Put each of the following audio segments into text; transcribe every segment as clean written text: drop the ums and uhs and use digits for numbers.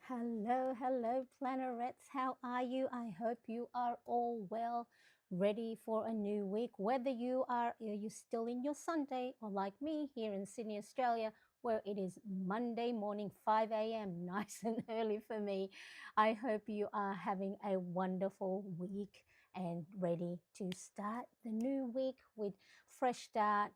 Hello, plannerets. How are you? I hope you are all well, ready for a new week. Whether you still in your Sunday or like me here in Sydney, Australia, where it is Monday morning, 5 a.m., nice and early for me. I hope you are having a wonderful week and ready to start the new week with fresh start,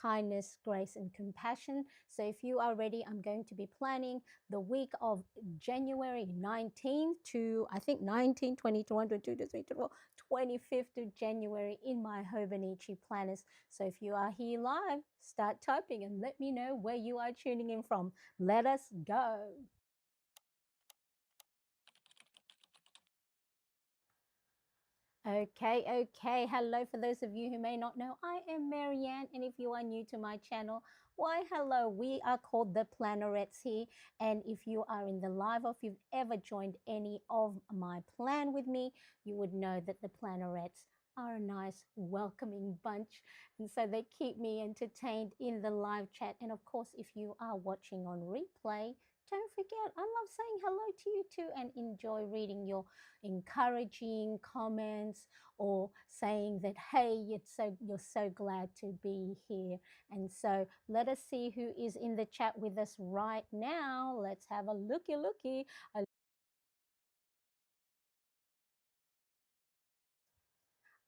kindness, grace, and compassion. So, if you are ready, I'm going to be planning the week of January 19th to I think 19, 20, 21, 22, 23, 25th of January in my Hobonichi planners. So, if you are here live, start typing and let me know where you are tuning in from. Let us go. Okay. Hello, for those of you who may not know, I am Marianne, and if you are new to my channel, why, hello. We are called the Plannerets here, and if you are in the live or if you've ever joined any of my plan with me, you would know that the Plannerets are a nice, welcoming bunch, and so they keep me entertained in the live chat. And of course, if you are watching on replay, don't forget, I love saying hello to you too and enjoy reading your encouraging comments or saying that, hey, you're so glad to be here. And so let us see who is in the chat with us right now. Let's have a looky.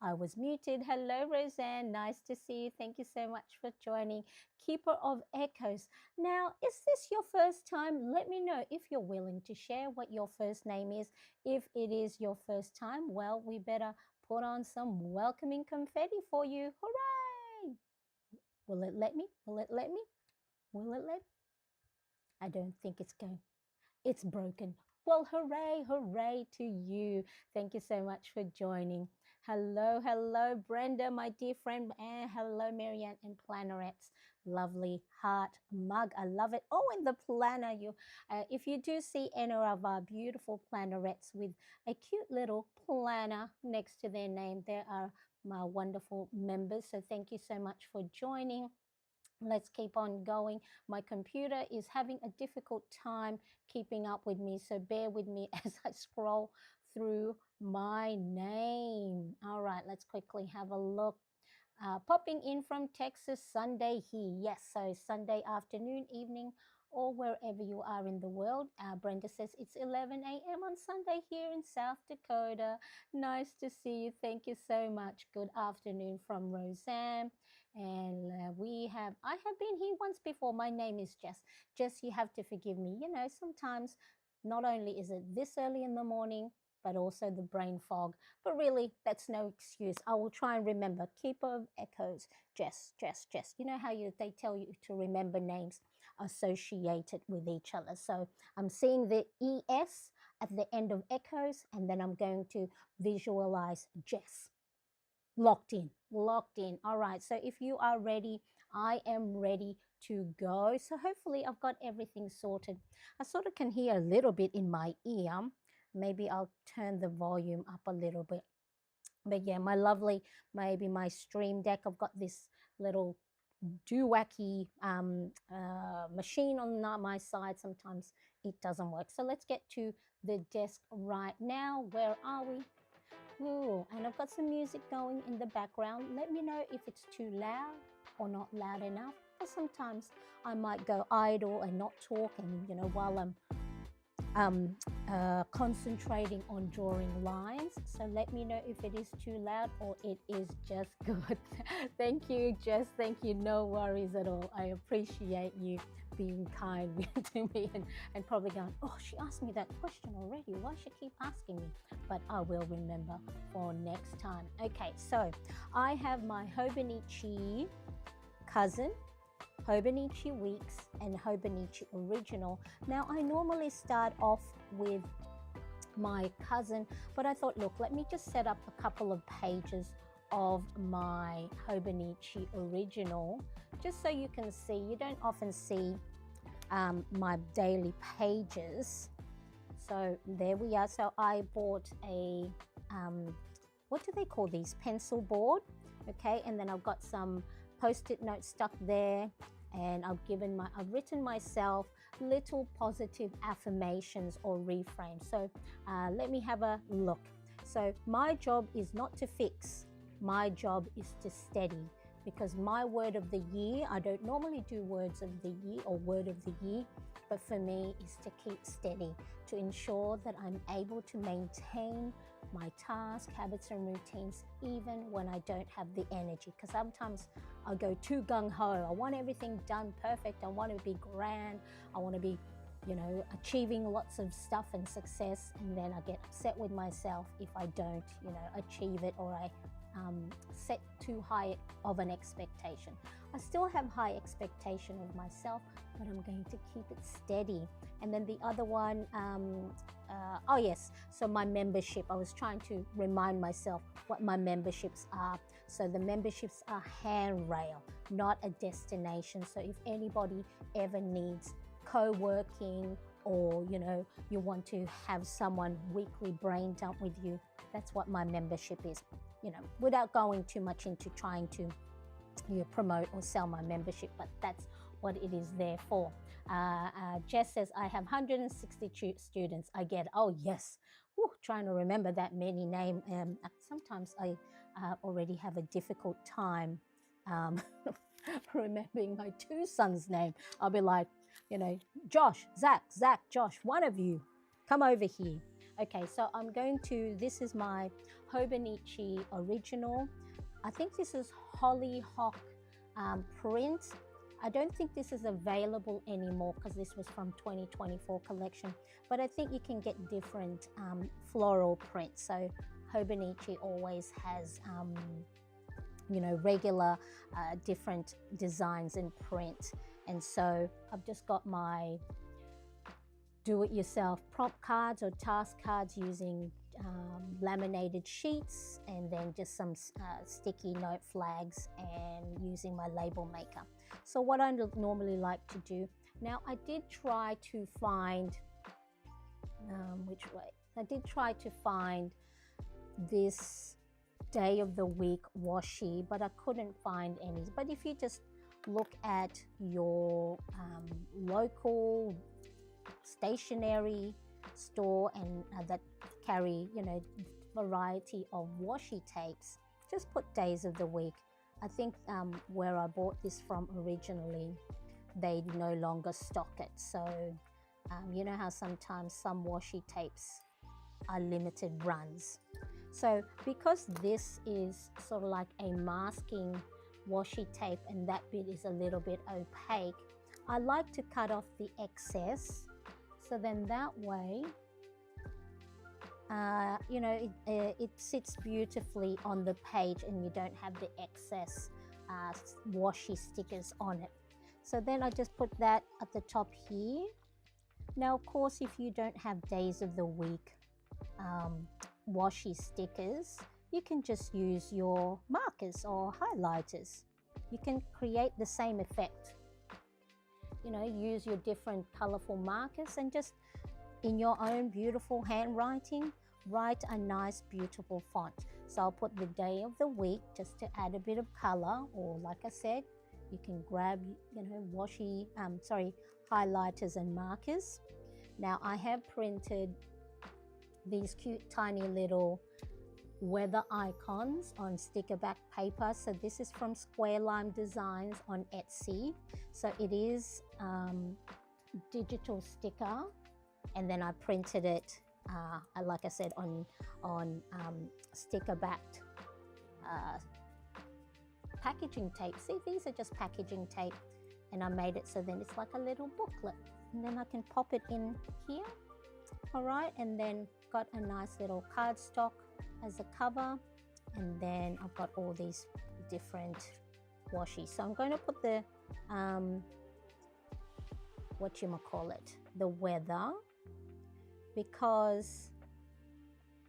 I was muted. Hello, Roseanne. Nice to see you. Thank you so much for joining. Keeper of Echoes. Now, is this your first time? Let me know if you're willing to share what your first name is. If it is your first time, well, we better put on some welcoming confetti for you. Hooray! Will it let me? Will it let me? Will it let me? I don't think it's going. It's broken. Well, hooray to you. Thank you so much for joining. Hello, Brenda, my dear friend, and hello, Marianne and Plannerets. Lovely heart mug. I love it. Oh, and the planner. If you do see any of our beautiful plannerets with a cute little planner next to their name, they are my wonderful members. So thank you so much for joining. Let's keep on going. My computer is having a difficult time keeping up with me, so bear with me as I scroll through my name. All right, let's quickly have a look. Popping in from Texas, Sunday here. Yes, so Sunday afternoon, evening, or wherever you are in the world. Brenda says it's 11 a.m. on Sunday here in South Dakota. Nice to see you. Thank you so much. Good afternoon from Roseanne. And I have been here once before. My name is Jess. Jess, you have to forgive me. You know, sometimes not only is it this early in the morning, but also the brain fog. But really, that's no excuse. I will try and remember. Keeper of Echoes, Jess. You know how they tell you to remember names associated with each other. So I'm seeing the ES at the end of Echoes, and then I'm going to visualize Jess. Locked in. All right. So if you are ready, I am ready to go. So hopefully I've got everything sorted. I sort of can hear a little bit in my ear. Maybe I'll turn the volume up a little bit. But yeah, maybe my stream deck, I've got this little doo-wacky machine on my side. Sometimes it doesn't work. So let's get to the desk right now. Where are we? Ooh, and I've got some music going in the background. Let me know if it's too loud or not loud enough. Because sometimes I might go idle and not talk, and while I'm concentrating on drawing lines. So let me know if it is too loud or it is just good. Thank you, Jess. Thank you. No worries at all. I appreciate you being kind to me and probably going, oh, she asked me that question already. Why she keep asking me? But I will remember for next time. Okay, so I have my Hobonichi Cousin, Hobonichi Weeks, and Hobonichi Original. Now, I normally start off with my cousin, but I thought, look, let me just set up a couple of pages of my Hobonichi Original, just so you can see. You don't often see my daily pages. So there we are. So I bought a, what do they call these? Pencil board. Okay, and then I've got some Post-it notes stuck there, and I've written myself little positive affirmations or reframes. So let me have a look. So my job is not to fix, my job is to steady. Because my word of the year, I don't normally do words of the year or word of the year, but for me is to keep steady, to ensure that I'm able to maintain my tasks, habits, and routines even when I don't have the energy. Because sometimes I go too gung-ho. I want everything done perfect. I want to be grand. I want to be, achieving lots of stuff and success. And then I get upset with myself if I don't, achieve it, or I set too high of an expectation. I still have high expectation of myself, but I'm going to keep it steady. And then the other one, oh yes, so my membership. I was trying to remind myself what my memberships are. So the memberships are handrail, not a destination. So if anybody ever needs co-working, or you want to have someone weekly brain dump with you, that's what my membership is. Without going too much into trying to promote or sell my membership, but that's what it is there for. Jess says, I have 160 students. I get, oh yes. Whew, trying to remember that many names. Sometimes I already have a difficult time remembering my two sons' name. I'll be like, Josh, Zach, Josh, one of you, come over here. Okay, so I'm going to, this is my Hobonichi original. I think this is Hollyhock print. I don't think this is available anymore because this was from 2024 collection, but I think you can get different floral prints. So Hobonichi always has, regular different designs in print. And so I've just got my do-it-yourself prompt cards or task cards using laminated sheets, and then just some sticky note flags, and using my label maker. So what I normally like to do, now I did try to find, I did try to find this day of the week washi, but I couldn't find any. But if you just look at your local stationery store and that carry variety of washi tapes, just put days of the week. I think where I bought this from originally, they no longer stock it. So you know how sometimes some washi tapes are limited runs. So because this is sort of like a masking washi tape and that bit is a little bit opaque, I like to cut off the excess. So then that way, it sits beautifully on the page and you don't have the excess washi stickers on it. So then I just put that at the top here. Now, of course, if you don't have days of the week washi stickers, you can just use your markers or highlighters. You can create the same effect. Use your different colorful markers and just in your own beautiful handwriting, write a nice, beautiful font. So I'll put the day of the week just to add a bit of color, or like I said, you can grab, highlighters and markers. Now I have printed these cute, tiny little weather icons on sticker back paper. So this is from Square Lime Designs on Etsy. So it is digital sticker, and then I printed it like I said on sticker backed packaging tape. See, these are just packaging tape, and I made it so then it's like a little booklet, and then I can pop it in here. All right, and then got a nice little cardstock as a cover, and then I've got all these different washi. So I'm going to put the the weather, because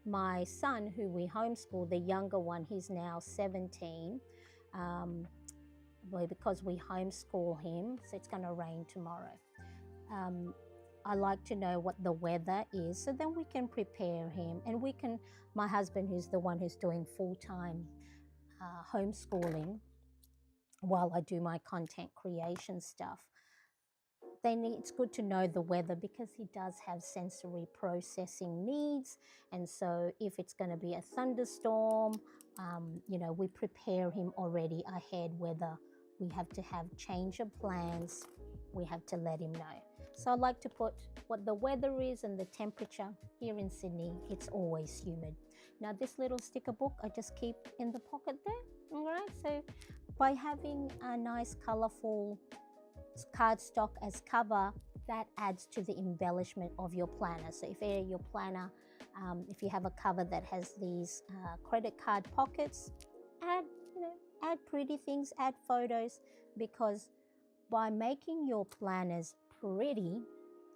my son, who we homeschool, the younger one, he's now 17, because we homeschool him, so it's going to rain tomorrow. I like to know what the weather is, so then we can prepare him, and we can, my husband, who's the one who's doing full-time homeschooling while I do my content creation stuff, it's good to know the weather because he does have sensory processing needs. And so if it's going to be a thunderstorm, we prepare him already ahead whether we have to have change of plans. We have to let him know. So I like to put what the weather is and the temperature. Here in Sydney, it's always humid. Now this little sticker book I just keep in the pocket there. All right, so by having a nice colorful cardstock as cover, that adds to the embellishment of your planner. So if your planner, if you have a cover that has these credit card pockets, add pretty things, add photos, because by making your planners pretty,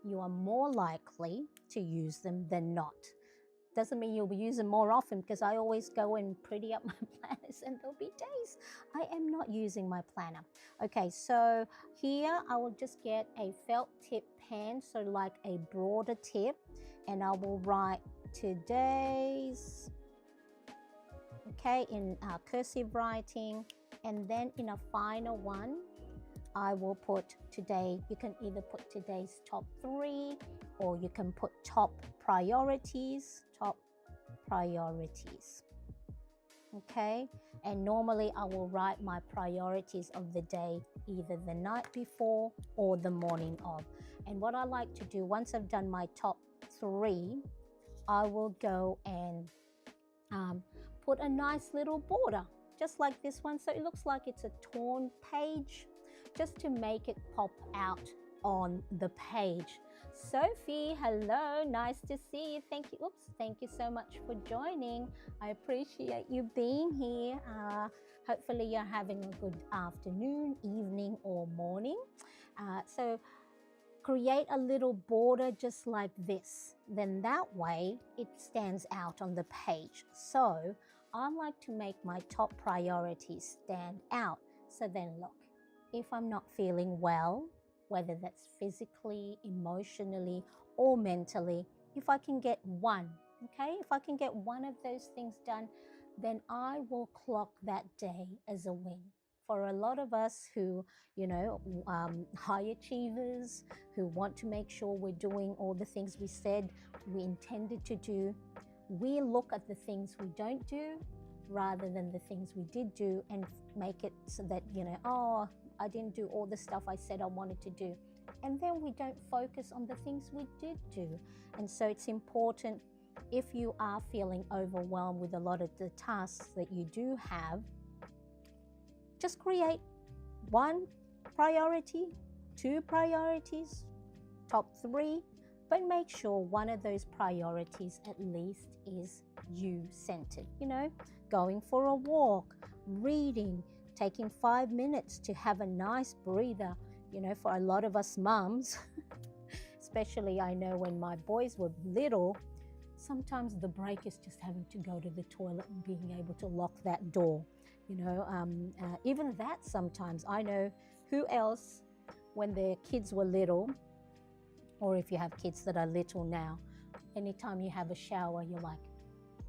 you are more likely to use them than not. Doesn't mean you'll be using more often, because I always go and pretty up my planners and there'll be days I am not using my planner. Okay, so here I will just get a felt tip pen, so like a broader tip, and I will write today's, okay, in cursive writing, and then in a finer one I will put today. You can either put today's top 3, or you can put top priorities. Okay, and normally I will write my priorities of the day either the night before or the morning of. And what I like to do, once I've done my top 3, I will go and put a nice little border just like this one, so it looks like it's a torn page, just to make it pop out on the page. Sophie, hello, nice to see you. Thank you. Thank you so much for joining. I appreciate you being here. Hopefully you're having a good afternoon, evening, or morning. So create a little border just like this. Then that way it stands out on the page. So I like to make my top priorities stand out. So then look, if I'm not feeling well, whether that's physically, emotionally, or mentally, if I can get one, okay, if I can get one of those things done, then I will clock that day as a win. For a lot of us who, high achievers, who want to make sure we're doing all the things we said we intended to do, we look at the things we don't do rather than the things we did do, and make it so that, I didn't do all the stuff I said I wanted to do. And then we don't focus on the things we did do. And so it's important, if you are feeling overwhelmed with a lot of the tasks that you do have, just create 1 priority, 2 priorities, top 3, but make sure one of those priorities at least is you-centered. Going for a walk, reading, taking 5 minutes to have a nice breather. For a lot of us mums, especially I know when my boys were little, sometimes the break is just having to go to the toilet and being able to lock that door. Even that sometimes. I know who else, when their kids were little, or if you have kids that are little now, anytime you have a shower, you're like,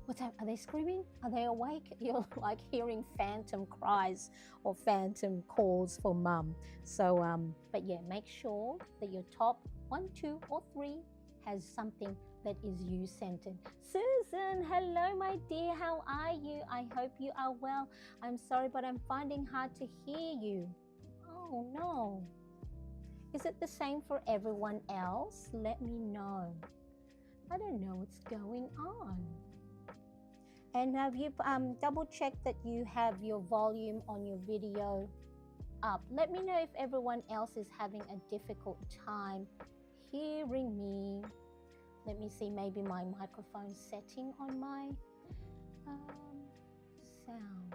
what's that? Are they screaming? Are they awake? You're like hearing phantom cries or phantom calls for mum. So, but yeah, make sure that your top 1, 2, or 3 has something that is you-centered. Susan, hello, my dear. How are you? I hope you are well. I'm sorry, but I'm finding hard to hear you. Oh, no. Is it the same for everyone else? Let me know. I don't know what's going on. And have you double checked that you have your volume on your video up? Let me know if everyone else is having a difficult time hearing me. Let me see, maybe my microphone setting on my sound.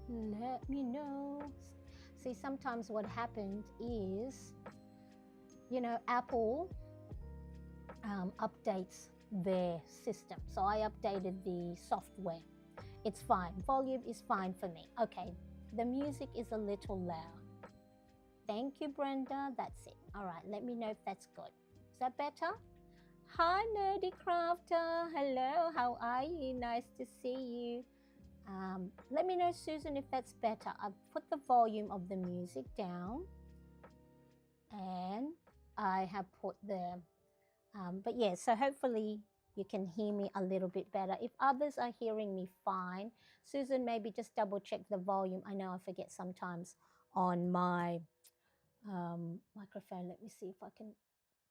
Let me know. See, sometimes what happened is, Apple updates their system. So I updated the software. It's fine. Volume is fine for me. Okay, the music is a little loud. Thank you, Brenda. That's it. All right, let me know if that's good. Is that better? Hi, Nerdy Crafter. Hello, how are you? Nice to see you. Let me know, Susan, if that's better. I've put the volume of the music down and I have put the, but yeah, so hopefully you can hear me a little bit better. If others are hearing me fine, Susan, maybe just double check the volume. I know I forget sometimes on my microphone. Let me see if I can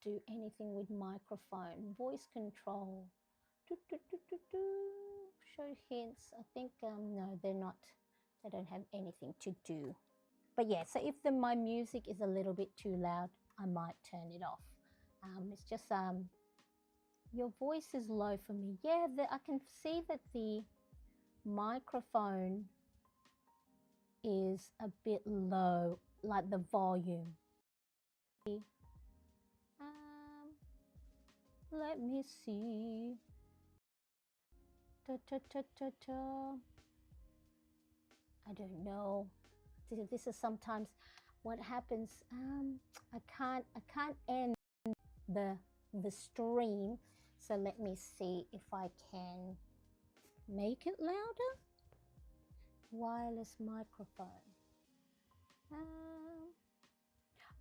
do anything with microphone. Voice control. Do, do, do, do, do. Show hints. I think, no, they're not. They don't have anything to do. But yeah, so if my music is a little bit too loud, I might turn it off. It's just your voice is low for me. Yeah, I can see that the microphone is a bit low, like the volume. Let me see. Da, da, da, da, da. I don't know. This is sometimes what happens. I can't end the stream. So let me see if I can make it louder. Wireless microphone.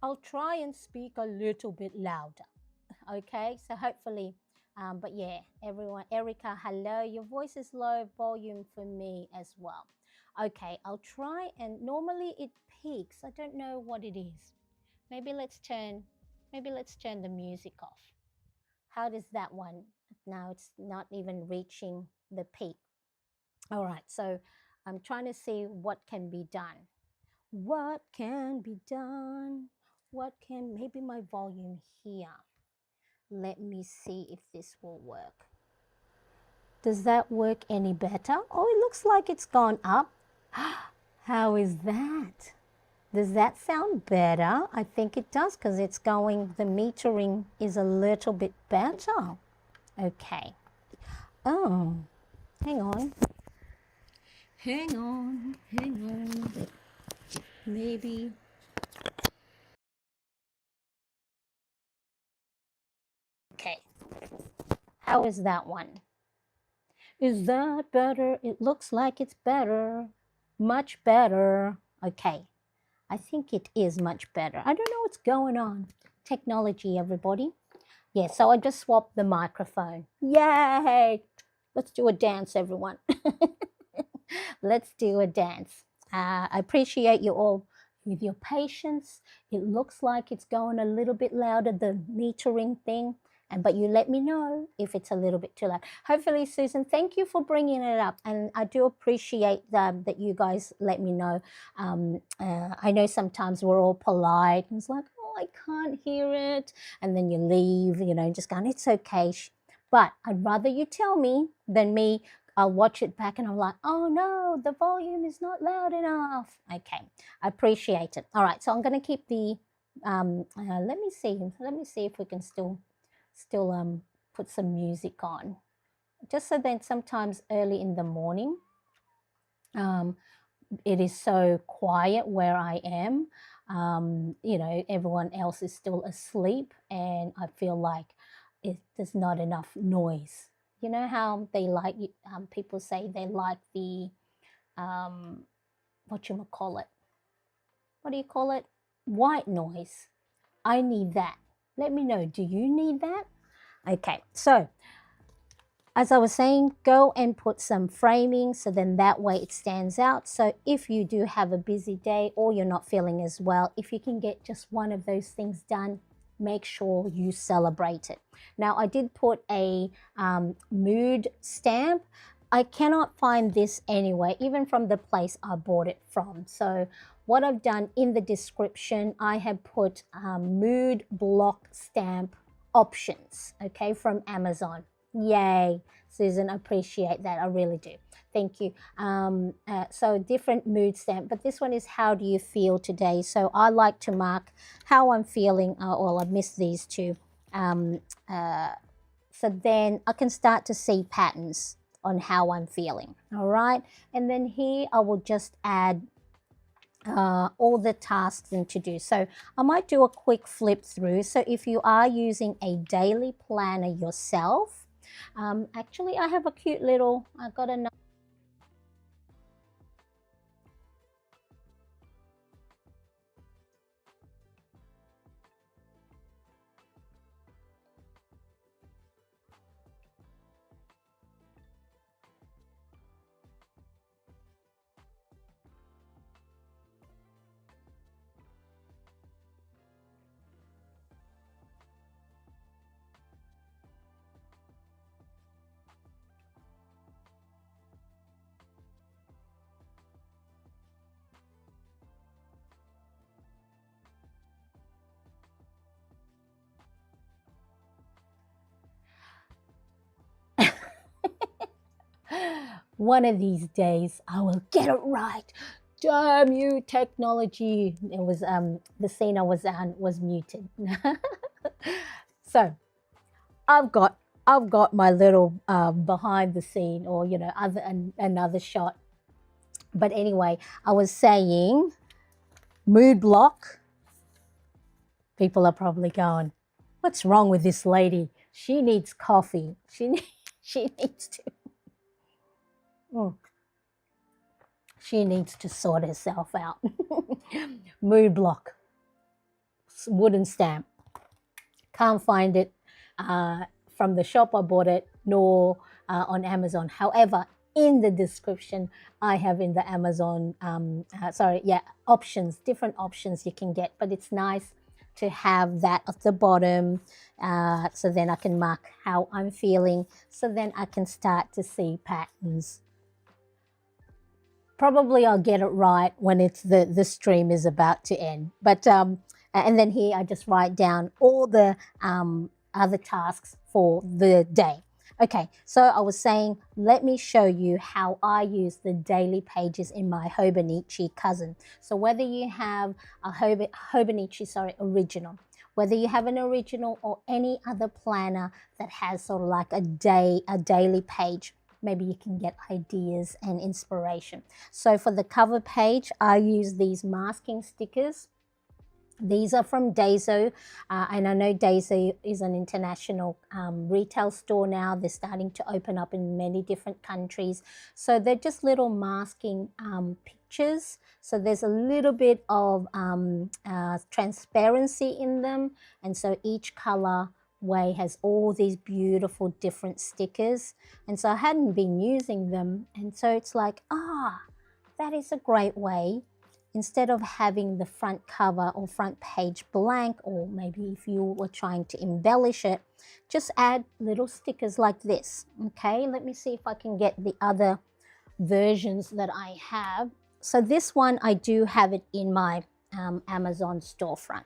I'll try and speak a little bit louder. Okay, so hopefully, but yeah, everyone, Erica, hello. Your voice is low volume for me as well. Okay, I'll try, and normally it peaks. I don't know what it is. Maybe let's turn the music off. How does that one? Now it's not even reaching the peak. All right, so I'm trying to see what can be done. What can be done? Maybe my volume here. Let me see if this will work. Does that work any better? Oh, it looks like it's gone up. How is that? Does that sound better? I think it does because it's going, the metering is a little bit better. Okay. Oh, hang on. Hang on. Maybe. Okay. How is that one? Is that better? It looks like it's better. Much better. Okay. I think it is much better. I don't know what's going on. Technology, everybody. Yeah, so I just swapped the microphone. Yay! Let's do a dance, everyone. Let's do a dance. I appreciate you all with your patience. It looks like it's going a little bit louder, the metering thing. But you let me know if it's a little bit too loud. Hopefully, Susan, thank you for bringing it up. And I do appreciate that you guys let me know. I know sometimes we're all polite. It's like, oh, I can't hear it. And then you leave, just going, it's okay. But I'd rather you tell me than me. I'll watch it back and I'm like, oh no, the volume is not loud enough. Okay, I appreciate it. All right, so I'm going to keep the, let me see if we can still put some music on, just so then sometimes early in the morning it is so quiet where I am, everyone else is still asleep and I feel like there's not enough noise. You know how they like, people say they like the what do you call it, white noise. I need that. Let me know, do you need that? Okay, so as I was saying, go and put some framing so then that way it stands out. So if you do have a busy day or you're not feeling as well, if you can get just one of those things done, make sure you celebrate it. Now, I did put a mood stamp. I cannot find this anywhere, even from the place I bought it from. So what I've done in the description, I have put mood block stamp options, okay, from Amazon. Yay, Susan, I appreciate that. I really do. Thank you. So different mood stamp, but this one is how do you feel today? So I like to mark how I'm feeling. Well, I missed these two. So then I can start to see patterns on how I'm feeling. All right. And then here I will just add all the tasks and to do. So I might do a quick flip through. So if you are using a daily planner yourself, actually I have a cute little, I got another. One of these days, I will get it right. Damn you, technology! It was the scene I was on was muted. So I've got I've got my little behind the scene, or another shot. But anyway, I was saying mood block. People are probably going, "What's wrong with this lady? She needs coffee. She needs to mm, she needs to sort herself out." Mood block, wooden stamp. Can't find it from the shop I bought it, nor on Amazon. However, in the description, I have in the Amazon, options, different options you can get. But it's nice to have that at the bottom, so then I can mark how I'm feeling, so then I can start to see patterns. Probably I'll get it right when it's the stream is about to end. But and then here I just write down all the other tasks for the day. Okay, so I was saying, let me show you how I use the daily pages in my Hobonichi Cousin. So whether you have a Hobonichi, original, whether you have an original or any other planner that has sort of like a daily page, maybe you can get ideas and inspiration. So for the cover page, I use these masking stickers. These are from Daiso, and I know Daiso is an international retail store now. They're starting to open up in many different countries. So they're just little masking pictures. So there's a little bit of transparency in them. And so each color way has all these beautiful different stickers. And so I hadn't been using them. And so it's like, that is a great way. Instead of having the front cover or front page blank, or maybe if you were trying to embellish it, just add little stickers like this. Okay, let me see if I can get the other versions that I have. So this one, I do have it in my Amazon storefront.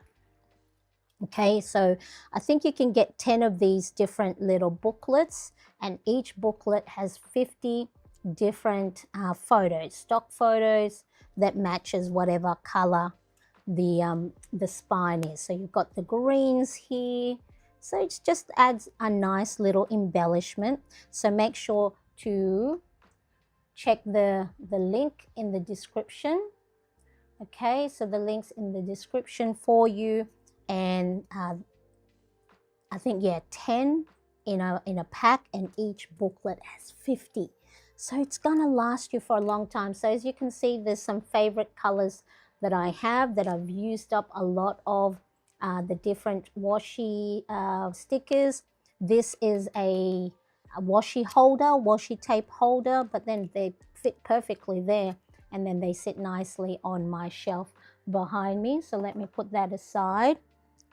Okay, so I think you can get 10 of these different little booklets, and each booklet has 50 different photos, stock photos, that matches whatever color the spine is. So you've got the greens here. So it just adds a nice little embellishment. So make sure to check the link in the description. Okay, so the link's in the description for you. And I think, 10 in a pack, and each booklet has 50. So it's gonna last you for a long time. So as you can see, there's some favorite colors that I have that I've used up a lot of the different washi stickers. This is a washi holder, washi tape holder, but then they fit perfectly there, and then they sit nicely on my shelf behind me. So let me put that aside.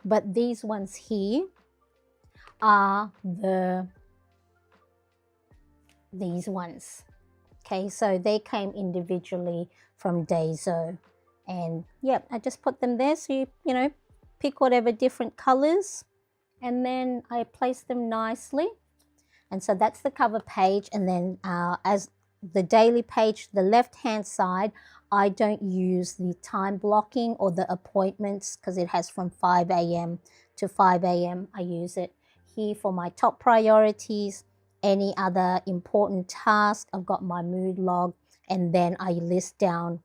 But these ones here are these ones. Okay, so they came individually from Daiso, and I just put them there. So you pick whatever different colors, and then I place them nicely. And so that's the cover page. And then as the daily page, the left hand side, I don't use the time blocking or the appointments, because it has from 5 a.m. to 5 a.m. I use it here for my top priorities. Any other important task, I've got my mood log, and then I list down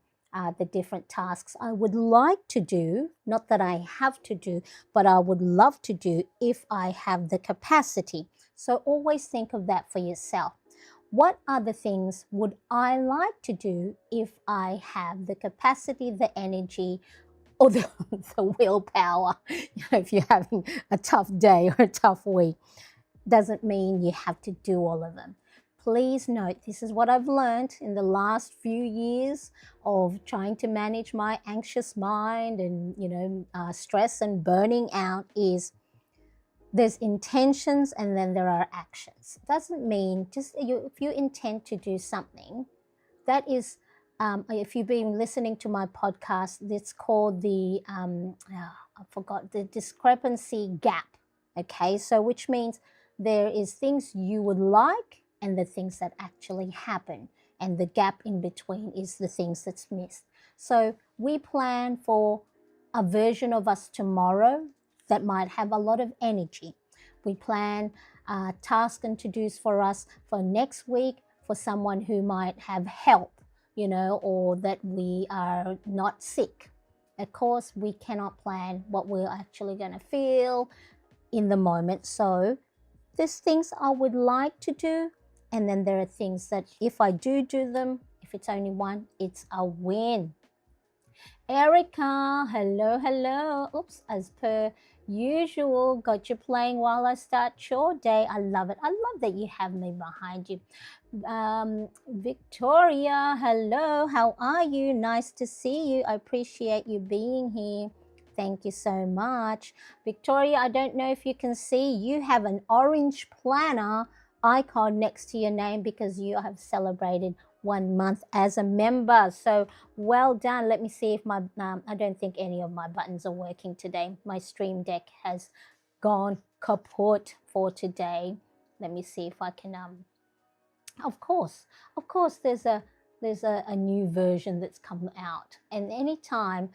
the different tasks I would like to do, not that I have to do, but I would love to do if I have the capacity. So always think of that for yourself. What other things would I like to do if I have the capacity, the energy, or the willpower? If you're having a tough day or a tough week, doesn't mean you have to do all of them. Please note, this is what I've learned in the last few years of trying to manage my anxious mind and stress and burning out, is there's intentions and then there are actions. Doesn't mean just if you intend to do something, that is, if you've been listening to my podcast, it's called the I forgot, the discrepancy gap. Okay, so which means there is things you would like and the things that actually happen. and the gap in between is the things that's missed. So we plan for a version of us tomorrow that might have a lot of energy. We plan tasks and to-dos for us for next week for someone who might have help, or that we are not sick. Of course, we cannot plan what we're actually going to feel in the moment. So there's things I would like to do, and then there are things that if I do them, if it's only one, it's a win. Erica, hello, hello. Oops, as per usual, got you playing while I start your day. I love it. I love that you have me behind you. Victoria, hello, how are you? Nice to see you. I appreciate you being here. Thank you so much. Victoria, I don't know if you can see, you have an orange planner icon next to your name because you have celebrated 1 month as a member. So well done. Let me see if my, I don't think any of my buttons are working today. My stream deck has gone kaput for today. Let me see if I can, of course, there's a new version that's come out. And anytime,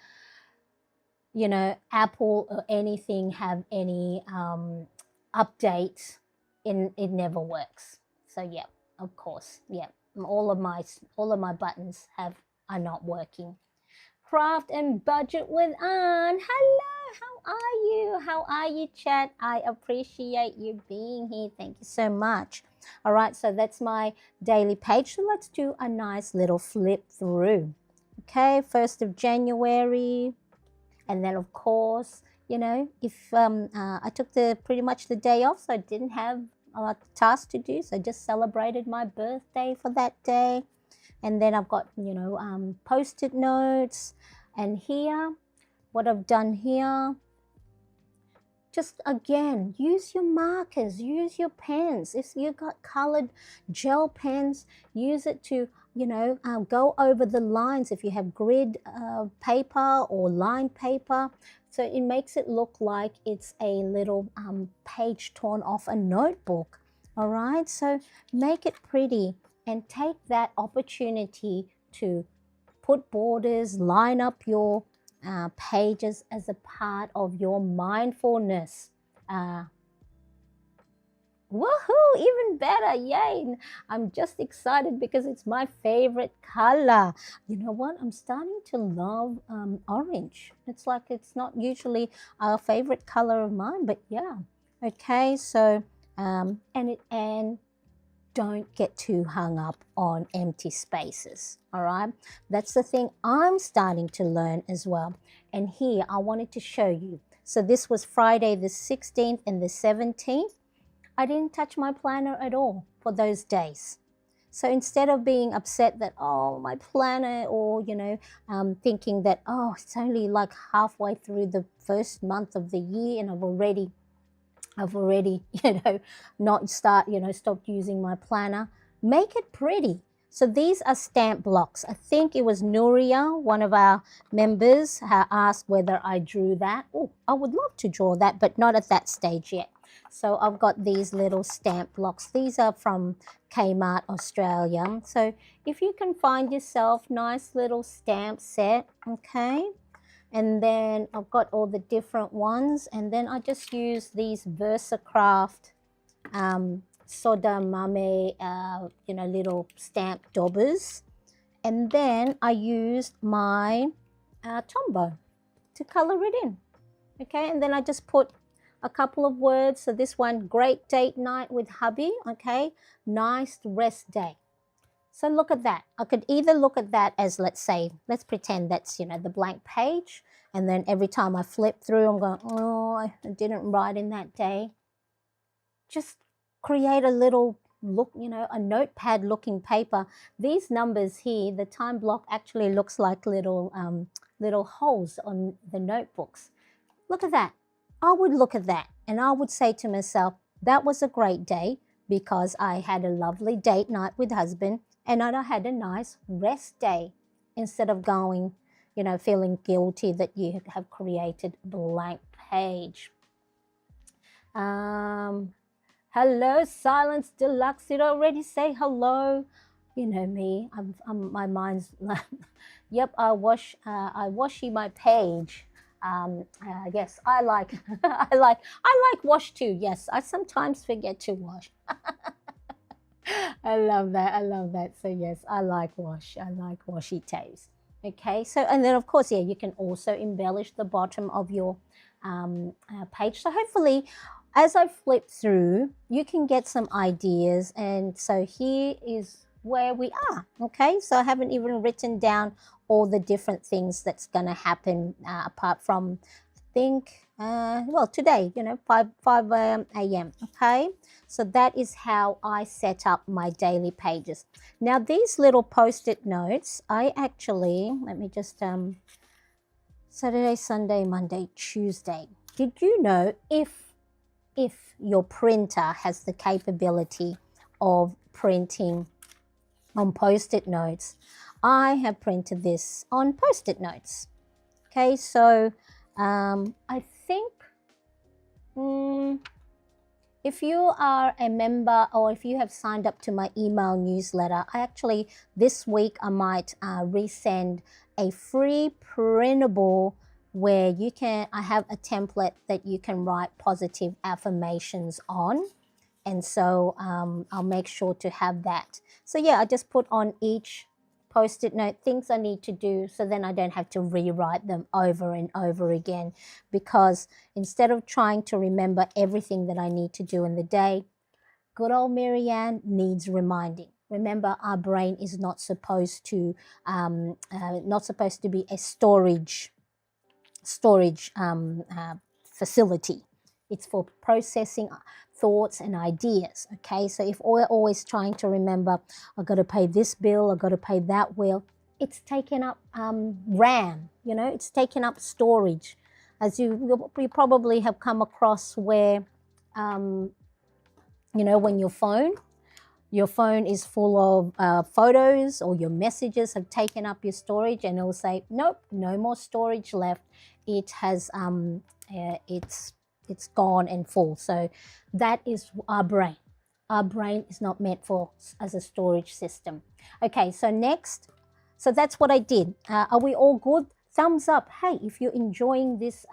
Apple or anything have any updates, it never works. So yeah, of course, yeah. All of my buttons are not working. Craft and budget with Anne. Hello, how are you, chat? I appreciate you being here. Thank you so much. All right, so that's my daily page. So let's do a nice little flip through. Okay, 1st of January. And then, of course, if I took pretty much the day off, so I didn't have a task to do, so I just celebrated my birthday for that day. And then I've got, post-it notes. And here, what I've done here, just again, use your markers, use your pens. If you've got colored gel pens, use it to go over the lines if you have grid paper or line paper. So it makes it look like it's a little page torn off a notebook. All right, so make it pretty and take that opportunity to put borders, line up your pages as a part of your mindfulness. Woohoo, even better, yay. I'm just excited because it's my favorite color. You know what? I'm starting to love orange. It's like it's not usually a favorite color of mine, but yeah. Okay, so, and don't get too hung up on empty spaces, all right? That's the thing I'm starting to learn as well. And here, I wanted to show you. So this was Friday the 16th and the 17th. I didn't touch my planner at all for those days. So instead of being upset that, oh, my planner, or, thinking that, oh, it's only like halfway through the first month of the year and I've already, stopped using my planner. Make it pretty. So these are stamp blocks. I think it was Nuria, one of our members, asked whether I drew that. Oh, I would love to draw that, but not at that stage yet. So I've got these little stamp blocks. These are from Kmart, Australia. So if you can find yourself nice little stamp set, okay? And then I've got all the different ones. And then I just use these VersaCraft Soda Mame, little stamp daubers. And then I used my Tombow to color it in. Okay, and then I just put a couple of words. So this one, great date night with hubby, okay? Nice rest day. So look at that. I could either look at that as, let's pretend that's, the blank page. And then every time I flip through, I'm going, oh, I didn't write in that day. Just create a little look, a notepad looking paper. These numbers here, the time block actually looks like little holes on the notebooks. Look at that. I would look at that and I would say to myself, that was a great day because I had a lovely date night with husband and I had a nice rest day, instead of going, feeling guilty that you have created a blank page. Hello, Silence Deluxe. Did I already say hello? You know me. My mind's like, yep. I washy my page. Yes, I like I like wash too. Yes, I sometimes forget to wash. I love that. I love that. So yes, I like wash. I like washy tapes. Okay. So and then of course, yeah, you can also embellish the bottom of your page. So hopefully, as I flip through, you can get some ideas. And so here is where we are. Okay. So I haven't even written down all the different things that's going to happen apart from think well today, 5 a.m. Okay, so that is how I set up my daily pages. Now these little post-it notes, I actually, let me just Saturday, Sunday, Monday, Tuesday. Did you know if your printer has the capability of printing on post-it notes, I have printed this on post-it notes. Okay, so I think if you are a member or if you have signed up to my email newsletter, I actually this week I might resend a free printable where I have a template that you can write positive affirmations on. And so I'll make sure to have that. So yeah, I just put on each post-it note things I need to do, so then I don't have to rewrite them over and over again, because instead of trying to remember everything that I need to do in the day, good old Marianne needs reminding. Remember, our brain is not supposed to be a storage facility. It's for processing thoughts and ideas. Okay, so if we're always trying to remember, I've got to pay this bill, I've got to pay that bill, it's taken up RAM. It's taken up storage. As you probably have come across where, when your phone is full of photos, or your messages have taken up your storage, and it'll say, nope, no more storage left. It has it's gone and full. So that is our brain. Our brain is not meant as a storage system. Okay, so next, so that's what I did. Are we all good? Thumbs up. Hey, if you're enjoying this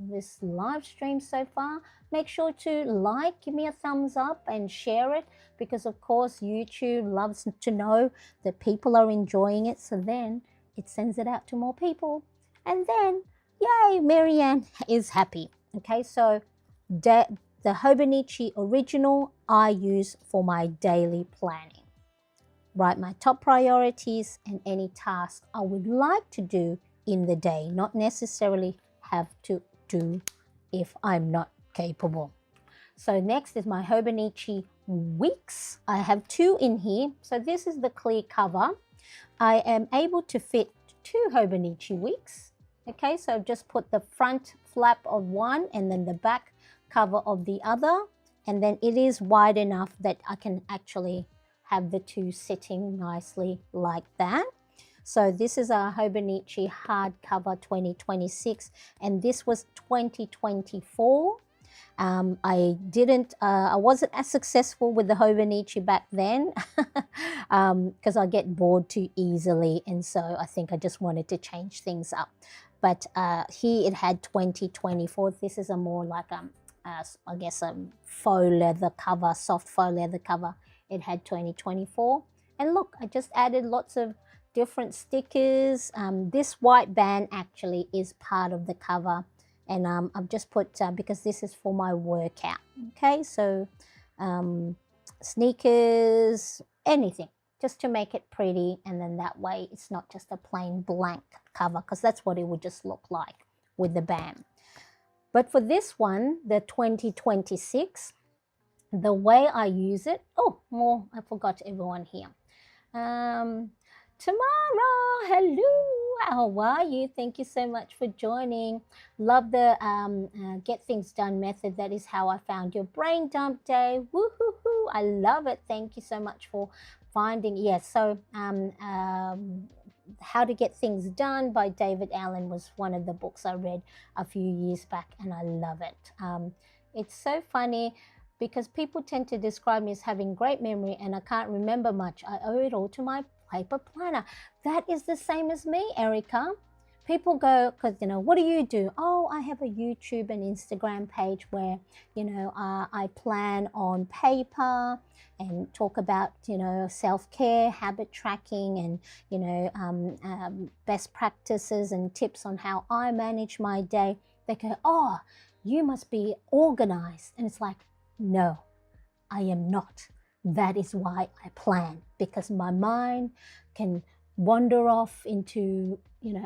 this live stream so far, make sure to give me a thumbs up and share it, because of course YouTube loves to know that people are enjoying it, so then it sends it out to more people, and then yay, Marianne is happy. Okay, so the Hobonichi original I use for my daily planning. Write my top priorities and any tasks I would like to do in the day, not necessarily have to do if I'm not capable. So next is my Hobonichi weeks. I have 2 in here. So this is the clear cover. I am able to fit 2 Hobonichi weeks. Okay, so I've just put the front flap of one and then the back cover of the other. And then it is wide enough that I can actually have the 2 sitting nicely like that. So this is our Hobonichi hardcover 2026, and this was 2024. I wasn't as successful with the Hobonichi back then because I get bored too easily, and so I think I just wanted to change things up. But here it had 2024. This is a more like I guess a faux leather cover, soft faux leather cover. It had 2024, and look, I just added lots of different stickers. This white band actually is part of the cover, and I've just put because this is for my workout. Okay, so sneakers, anything, just to make it pretty, and then that way it's not just a plain blank cover, because that's what it would just look like with the band. But for this one, the 2026, the way I use it, I forgot everyone here. Tamara, hello, how are you? Thank you so much for joining. Love the get things done method. That is how I found your brain dump day. Woohoo! I love it. Thank you so much for finding. Yes, so How to Get Things Done by David Allen was one of the books I read a few years back, and I love it. It's so funny. because people tend to describe me as having great memory and I can't remember much. I owe it all to my paper planner. That is the same as me, Erica. People go, because, what do you do? Oh, I have a YouTube and Instagram page where, I plan on paper and talk about, self-care, habit tracking, and, best practices and tips on how I manage my day. They go, oh, you must be organized. And it's like, no, I am not. That is why I plan, because my mind can wander off into,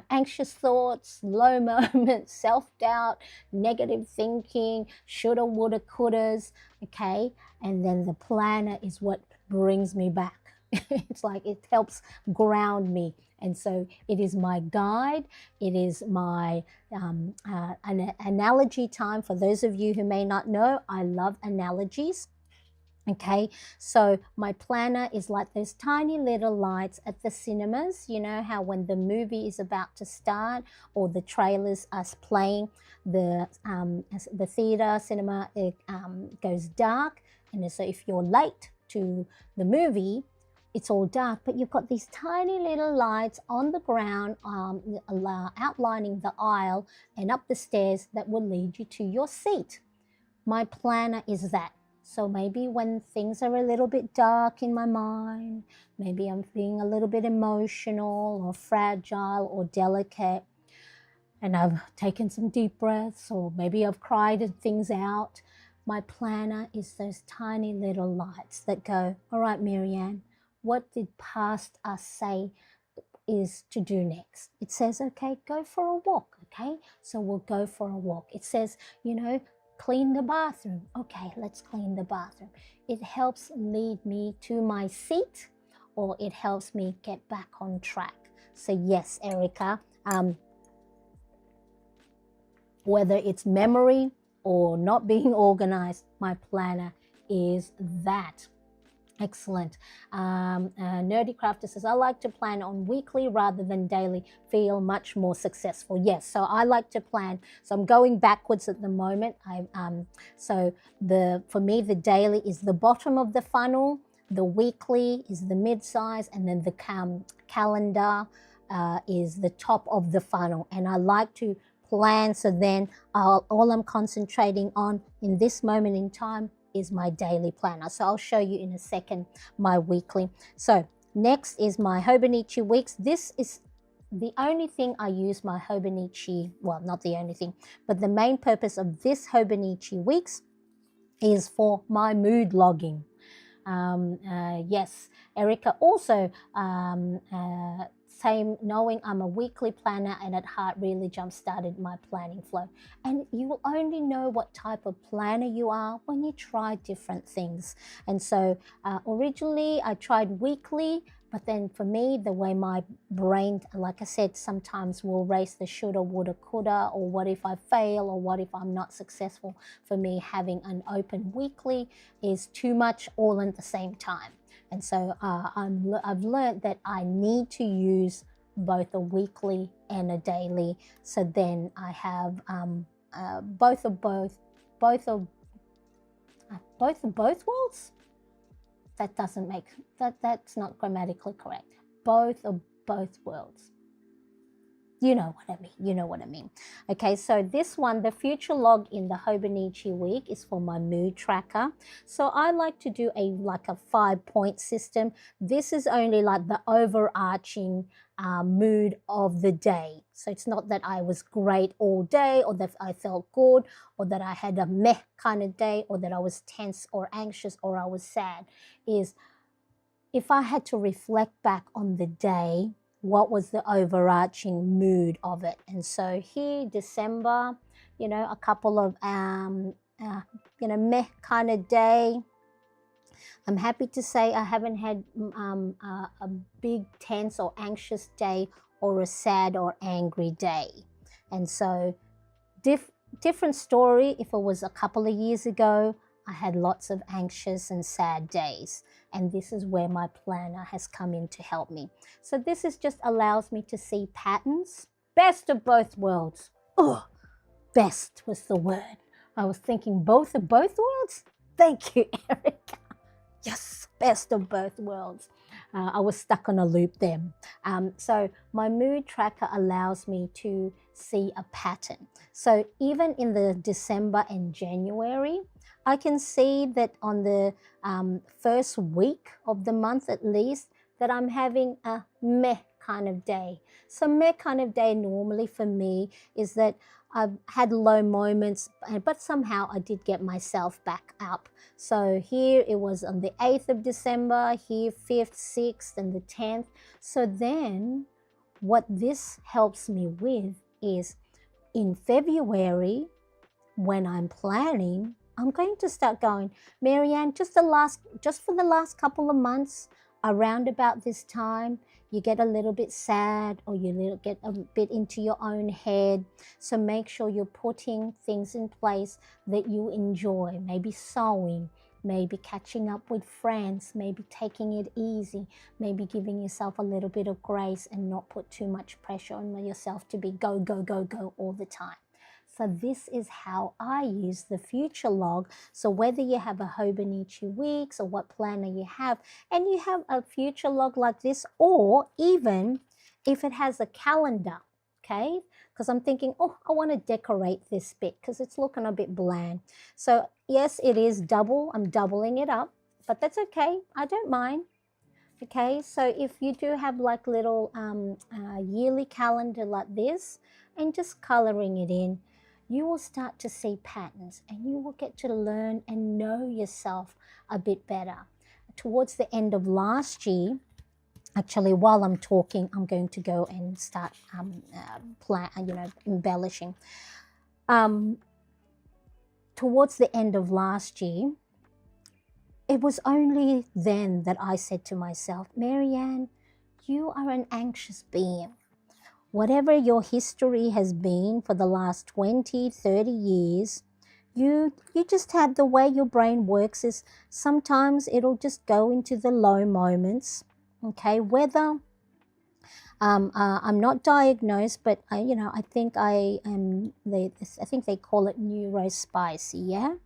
anxious thoughts, low moments, self-doubt, negative thinking, shoulda, woulda, couldas, okay? And then the planner is what brings me back. It's like it helps ground me. And so it is my guide. It is my an analogy time. For those of you who may not know, I love analogies. Okay, so my planner is like those tiny little lights at the cinemas. You know how when the movie is about to start or the trailers are playing, the theater cinema, it goes dark, and so if you're late to the movie, it's all dark, but you've got these tiny little lights on the ground outlining the aisle and up the stairs that will lead you to your seat. My planner is that. So maybe when things are a little bit dark in my mind, maybe I'm being a little bit emotional or fragile or delicate, and I've taken some deep breaths, or maybe I've cried things out, my planner is those tiny little lights that go, all right, Marianne, what did past us say is to do next? It says, okay, go for a walk, okay? So we'll go for a walk. It says, clean the bathroom. Okay, let's clean the bathroom. It helps lead me to my seat, or it helps me get back on track. So yes, Erica, whether it's memory or not being organized, my planner is that. Excellent. Nerdy Crafter says, I like to plan on weekly rather than daily, feel much more successful. Yes, so I like to plan. So I'm going backwards at the moment. For me, the daily is the bottom of the funnel, the weekly is the mid-size, and then the calendar is the top of the funnel. And I like to plan, so then all I'm concentrating on in this moment in time is my daily planner. So I'll show you in a second my weekly. So next is my Hobonichi weeks. This is the only thing I use my Hobonichi, well, not the only thing, but the main purpose of this Hobonichi weeks is for my mood logging. Yes, Erica also same, knowing I'm a weekly planner and at heart really jump-started my planning flow. And you will only know what type of planner you are when you try different things. And so originally I tried weekly, but then for me, the way my brain, like I said, sometimes will race the shoulda, woulda, coulda, or what if I fail, or what if I'm not successful. For me, having an open weekly is too much all at the same time. And so I've learned that I need to use both a weekly and a daily. So then I have both of both worlds. That doesn't make that's not grammatically correct. Both of both worlds. You know what I mean. Okay, so this one, the future log in the Hobonichi week, is for my mood tracker. So I like to do a 5-point system. This is only like the overarching mood of the day. So it's not that I was great all day, or that I felt good, or that I had a meh kind of day, or that I was tense or anxious, or I was sad. Is if I had to reflect back on the day, what was the overarching mood of it? And so here, December, a couple of, meh kind of day. I'm happy to say I haven't had a big tense or anxious day or a sad or angry day. And so different story if it was a couple of years ago. I had lots of anxious and sad days, and this is where my planner has come in to help me. So this is just allows me to see patterns. Best of both worlds. Oh, best was the word. I was thinking both of both worlds. Thank you, Erica. Yes, best of both worlds. I was stuck on a loop there. So my mood tracker allows me to see a pattern. So even in the December and January, I can see that on the first week of the month at least, that I'm having a meh kind of day. So meh kind of day normally for me is that I've had low moments, but somehow I did get myself back up. So here it was on the 8th of December, here 5th, 6th, and the 10th. So then what this helps me with is in February, when I'm planning, I'm going to start going, Marianne, just for the last couple of months, around about this time, you get a little bit sad or get a bit into your own head. So make sure you're putting things in place that you enjoy, maybe sewing, maybe catching up with friends, maybe taking it easy, maybe giving yourself a little bit of grace and not put too much pressure on yourself to be go, go, go, go all the time. So this is how I use the future log. So whether you have a Hobonichi weeks or what planner you have, and you have a future log like this, or even if it has a calendar, okay? Because I'm thinking, oh, I want to decorate this bit because it's looking a bit bland. So yes, it is double. I'm doubling it up, but that's okay. I don't mind. Okay, so if you do have like little yearly calendar like this and just coloring it in, you will start to see patterns and you will get to learn and know yourself a bit better. Towards the end of last year, actually, while I'm talking, I'm going to go and start embellishing. Towards the end of last year, it was only then that I said to myself, Marianne, you are an anxious being. Whatever your history has been for the last 20, 30 years, you just have the way your brain works is sometimes it'll just go into the low moments, okay? Whether I'm not diagnosed, but I think I am. I think they call it neurospicy, yeah.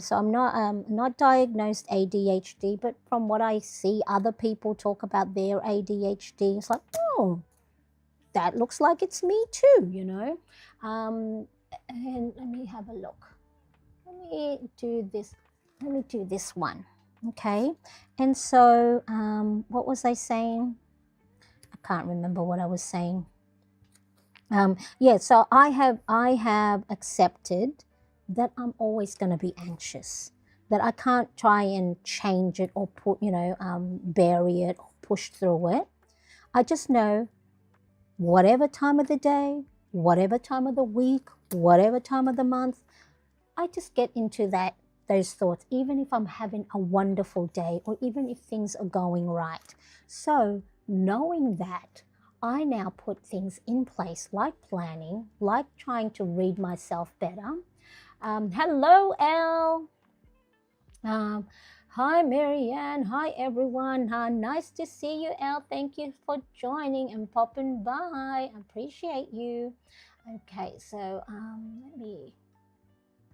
So I'm not diagnosed ADHD, but from what I see, other people talk about their ADHD. It's like, oh, that looks like it's me too. And let me have a look. Let me do this. Let me do this one. Okay. And so, what was I saying? I can't remember what I was saying. Yeah. So I have accepted that I'm always going to be anxious. That I can't try and change it or bury it or push through it. I just know whatever time of the day, whatever time of the week, whatever time of the month, I just get into those thoughts, even if I'm having a wonderful day or even if things are going right. So knowing that, I now put things in place like planning, like trying to read myself better. Hello, Elle. Hi, Marianne. Hi, everyone. Nice to see you, Elle. Thank you for joining and popping by. I appreciate you. Okay, so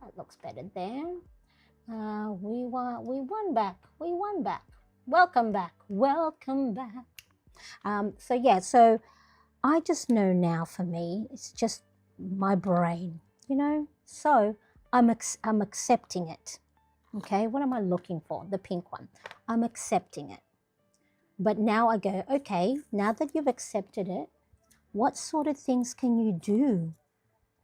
that looks better there. We won back. We won back. Welcome back. Welcome back. So I just know now for me, it's just my brain, So I'm accepting it. Okay, what am I looking for? The pink one. I'm accepting it. But now I go, okay, now that you've accepted it, what sort of things can you do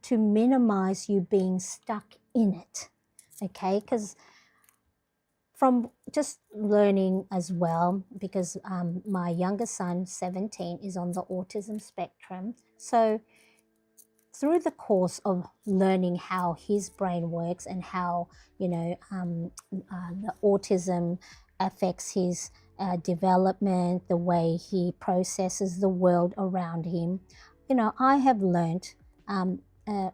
to minimize you being stuck in it? Okay, because from just learning as well, because my younger son, 17, is on the autism spectrum. So through the course of learning how his brain works and how the autism affects his development, the way he processes the world around him, I have learned,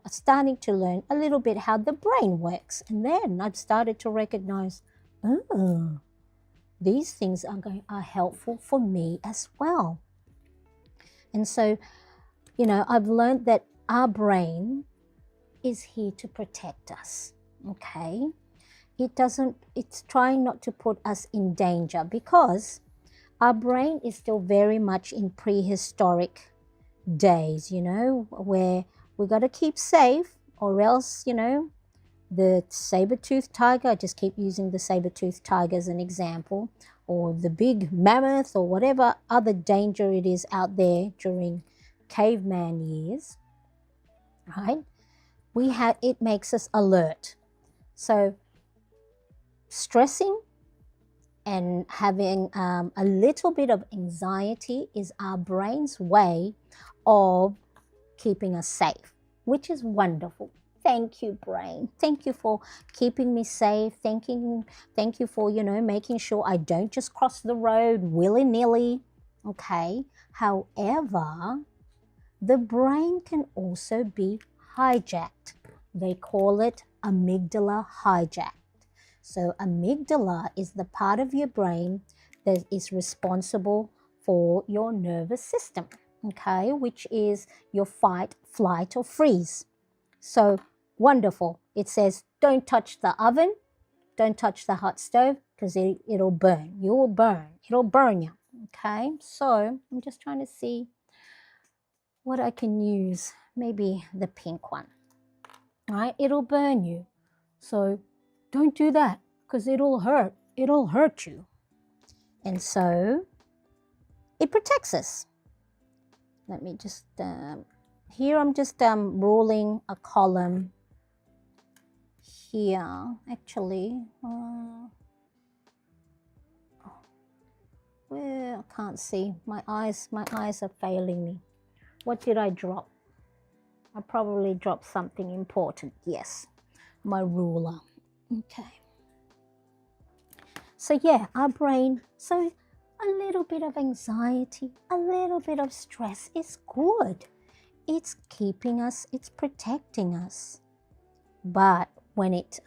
starting to learn a little bit how the brain works, and then I've started to recognize, oh, these things are helpful for me as well. And so, I've learned that our brain is here to protect us, okay? it's trying not to put us in danger, because our brain is still very much in prehistoric days, where we got to keep safe, or else, the saber-toothed tiger, I just keep using the saber-toothed tiger as an example, or the big mammoth, or whatever other danger it is out there during caveman years, right? It makes us alert. So stressing and having a little bit of anxiety is our brain's way of keeping us safe, which is wonderful. Thank you, brain. Thank you for keeping me safe. Thank you for, making sure I don't just cross the road willy-nilly. Okay. However, the brain can also be hijacked. They call it amygdala hijacked. So amygdala is the part of your brain that is responsible for your nervous system, okay, which is your fight, flight, or freeze. So wonderful. It says, don't touch the oven, don't touch the hot stove, because it'll burn. You will burn. It'll burn you, okay? So I'm just trying to see what I can use. Maybe the pink one, right? It'll burn you. So don't do that, because it'll hurt. It'll hurt you. And so it protects us. Let me just, here I'm just ruling a column here, actually. Well, I can't see. My eyes are failing me. What did I drop? I probably dropped something important. Yes, my ruler. Okay. So yeah, our brain, so a little bit of anxiety, a little bit of stress is good. It's keeping us, it's protecting us. But when it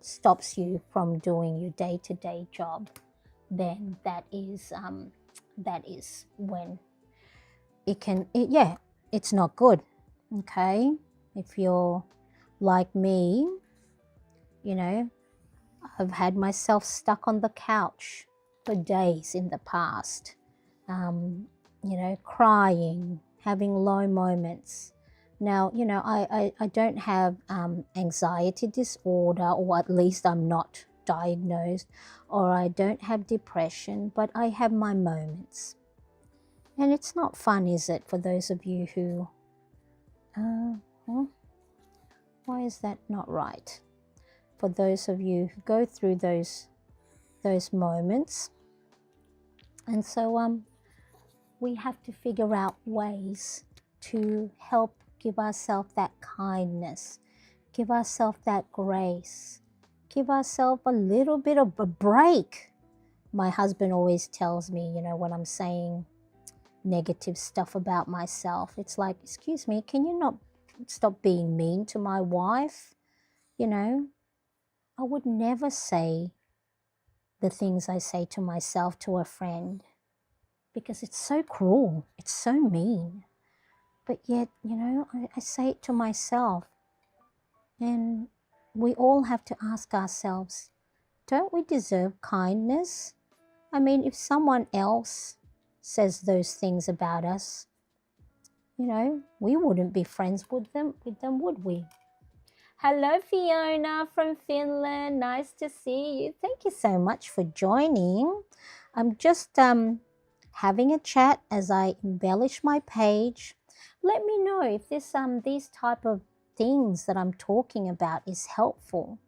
stops you from doing your day-to-day job, then that is when it's not good. Okay, if you're like me, I've had myself stuck on the couch for days in the past, crying, having low moments. Now, I don't have anxiety disorder, or at least I'm not diagnosed, or I don't have depression, but I have my moments. And it's not fun, is it, for those of you who, why is that not right? For those of you who go through those moments. And so we have to figure out ways to help give ourselves that kindness, give ourselves that grace, give ourselves a little bit of a break. My husband always tells me, when I'm saying negative stuff about myself, it's like, excuse me, can you not stop being mean to my wife? I would never say the things I say to myself to a friend, because it's so cruel, it's so mean. But yet, I say it to myself. And we all have to ask ourselves, don't we deserve kindness? I mean, if someone else says those things about us, we wouldn't be friends with them, would we? Hello, Fiona from Finland. Nice to see you. Thank you so much for joining. I'm just having a chat as I embellish my page. Let me know if these type of things that I'm talking about is helpful.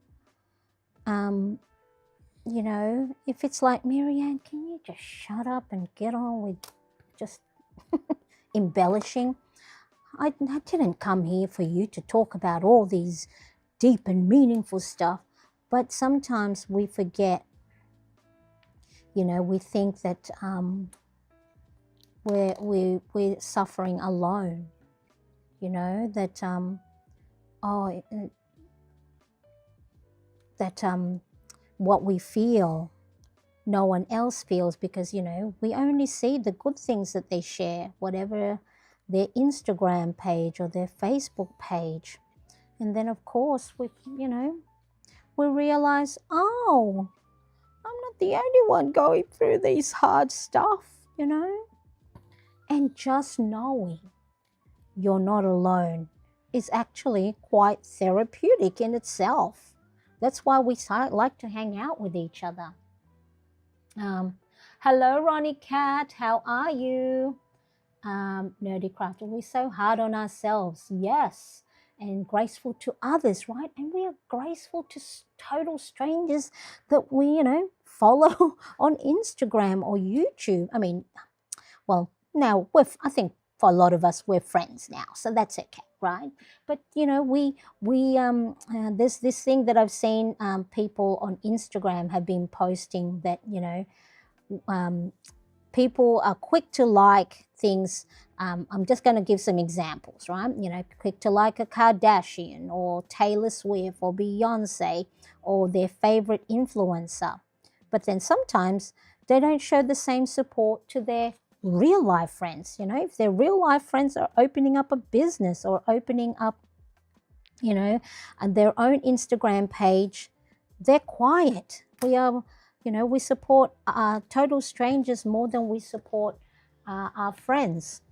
If it's like, Marianne, can you just shut up and get on with just embellishing? I didn't come here for you to talk about all these deep and meaningful stuff, but sometimes we forget, we think that we're suffering alone, what we feel, no one else feels, because, we only see the good things that they share, whatever their Instagram page or their Facebook page. And then, of course, we we realize, oh, I'm not the only one going through these hard stuff, you know? And just knowing you're not alone is actually quite therapeutic in itself. That's why we like to hang out with each other. Hello, Ronnie Cat. How are you? Nerdy Craft. We're so hard on ourselves, yes, and graceful to others, right? And we are graceful to total strangers that we, follow on Instagram or YouTube. I mean, well, now I think for a lot of us we're friends now, so that's okay, right? But there's this thing that I've seen people on Instagram have been posting that um, people are quick to like things. I'm just going to give some examples, right? Quick to like a Kardashian or Taylor Swift or Beyonce or their favorite influencer. But then sometimes they don't show the same support to their real life friends. If their real life friends are opening up a business or opening up, their own Instagram page, they're quiet. We support total strangers more than we support our friends.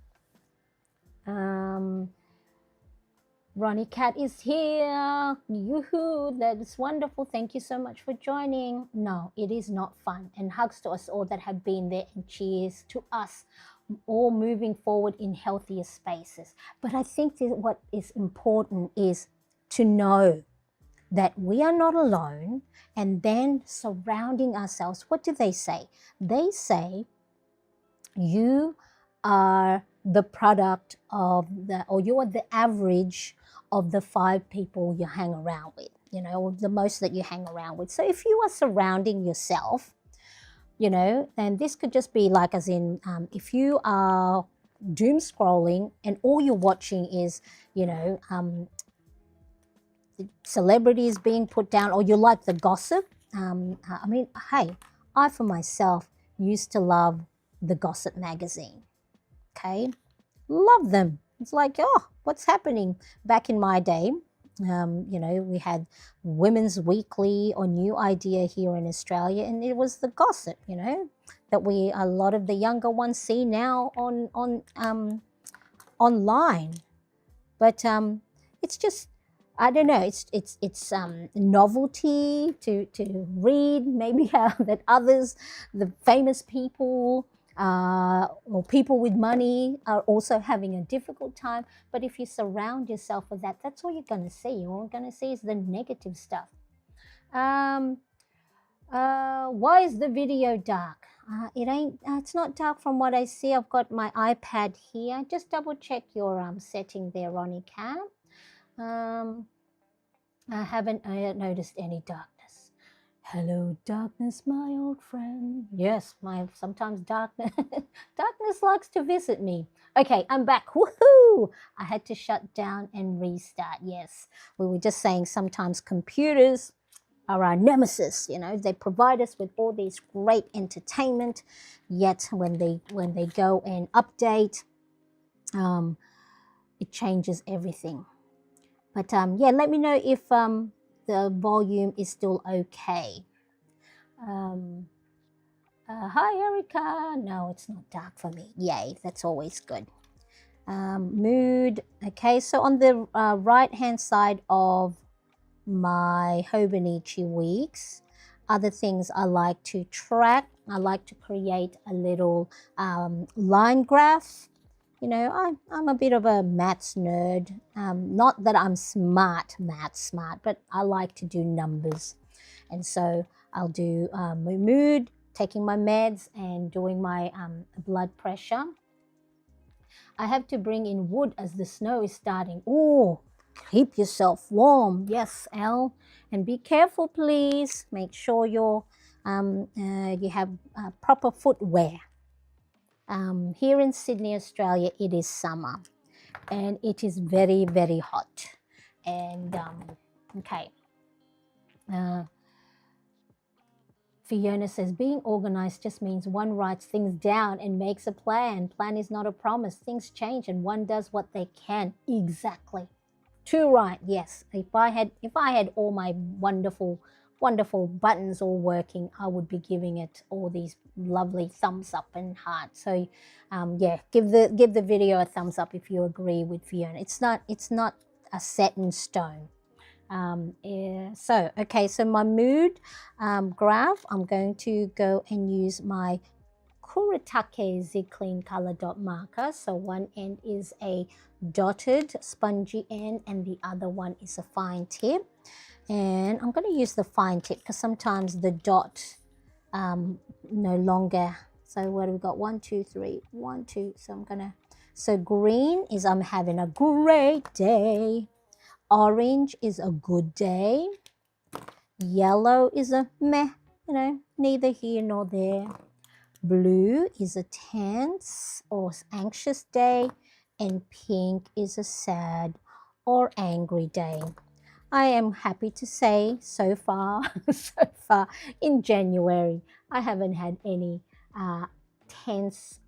Ronnie Cat is here. Yoo-hoo, that is wonderful. Thank you so much for joining. No, it is not fun. And hugs to us all that have been there, and cheers to us all moving forward in healthier spaces. But I think that what is important is to know that we are not alone, and then surrounding ourselves. What do they say? They say you are the product of or you are the average of the 5 people you hang around with, or the most that you hang around with. So if you are surrounding yourself, and this could just be like, as in, if you are doom scrolling and all you're watching is, celebrities being put down, or you like the gossip. Hey, I for myself used to love the Gossip magazine. Okay, love them. It's like, oh, what's happening? Back in my day, we had Women's Weekly or New Idea here in Australia, and it was the gossip, that a lot of the younger ones see now on online. But it's just, I don't know. It's novelty to read. Maybe that others, the famous people or people with money, are also having a difficult time. But if you surround yourself with that, that's all you're going to see. All you're going to see is the negative stuff. Why is the video dark? It's not dark from what I see. I've got my iPad here. Just double check your setting there, Ronnie Cat. I haven't noticed any darkness. Hello, darkness, my old friend. Yes, sometimes darkness likes to visit me. Okay, I'm back. Woohoo! I had to shut down and restart. Yes, we were just saying sometimes computers are our nemesis. They provide us with all these great entertainment, yet when they go and update, it changes everything. But yeah, let me know if the volume is still okay. Hi, Erica. No, it's not dark for me. Yay, that's always good. Mood. Okay, so on the right-hand side of my Hobonichi weeks, other things I like to track. I like to create a little line graph. I'm a bit of a maths nerd. Not that I'm maths smart, but I like to do numbers. And so I'll do my mood, taking my meds, and doing my blood pressure. I have to bring in wood as the snow is starting. Oh, keep yourself warm. Yes, Elle. And be careful, please. Make sure you have proper footwear. Here in Sydney, Australia, it is summer, and it is very, very hot. And okay, Fiona says, being organized just means one writes things down and makes a plan. Plan is not a promise. Things change, and one does what they can. Exactly. Too right, yes. If I had all my wonderful buttons all working, I would be giving it all these lovely thumbs up and hearts. So yeah, give the video a thumbs up if you agree with Fiona. It's not a set in stone. Yeah, so okay, so my mood graph, I'm going to go and use my Kuretake Z Clean Color Dot marker. So one end is a dotted spongy end and the other one is a fine tip. And I'm going to use the fine tip because sometimes the dot no longer. So what have we got? 1, 2, 3, 1, 2. So I'm going to, so green is I'm having a great day. Orange is a good day. Yellow is a meh, neither here nor there. Blue is a tense or anxious day, and pink is a sad or angry day. I am happy to say so far in January, I haven't had any tense,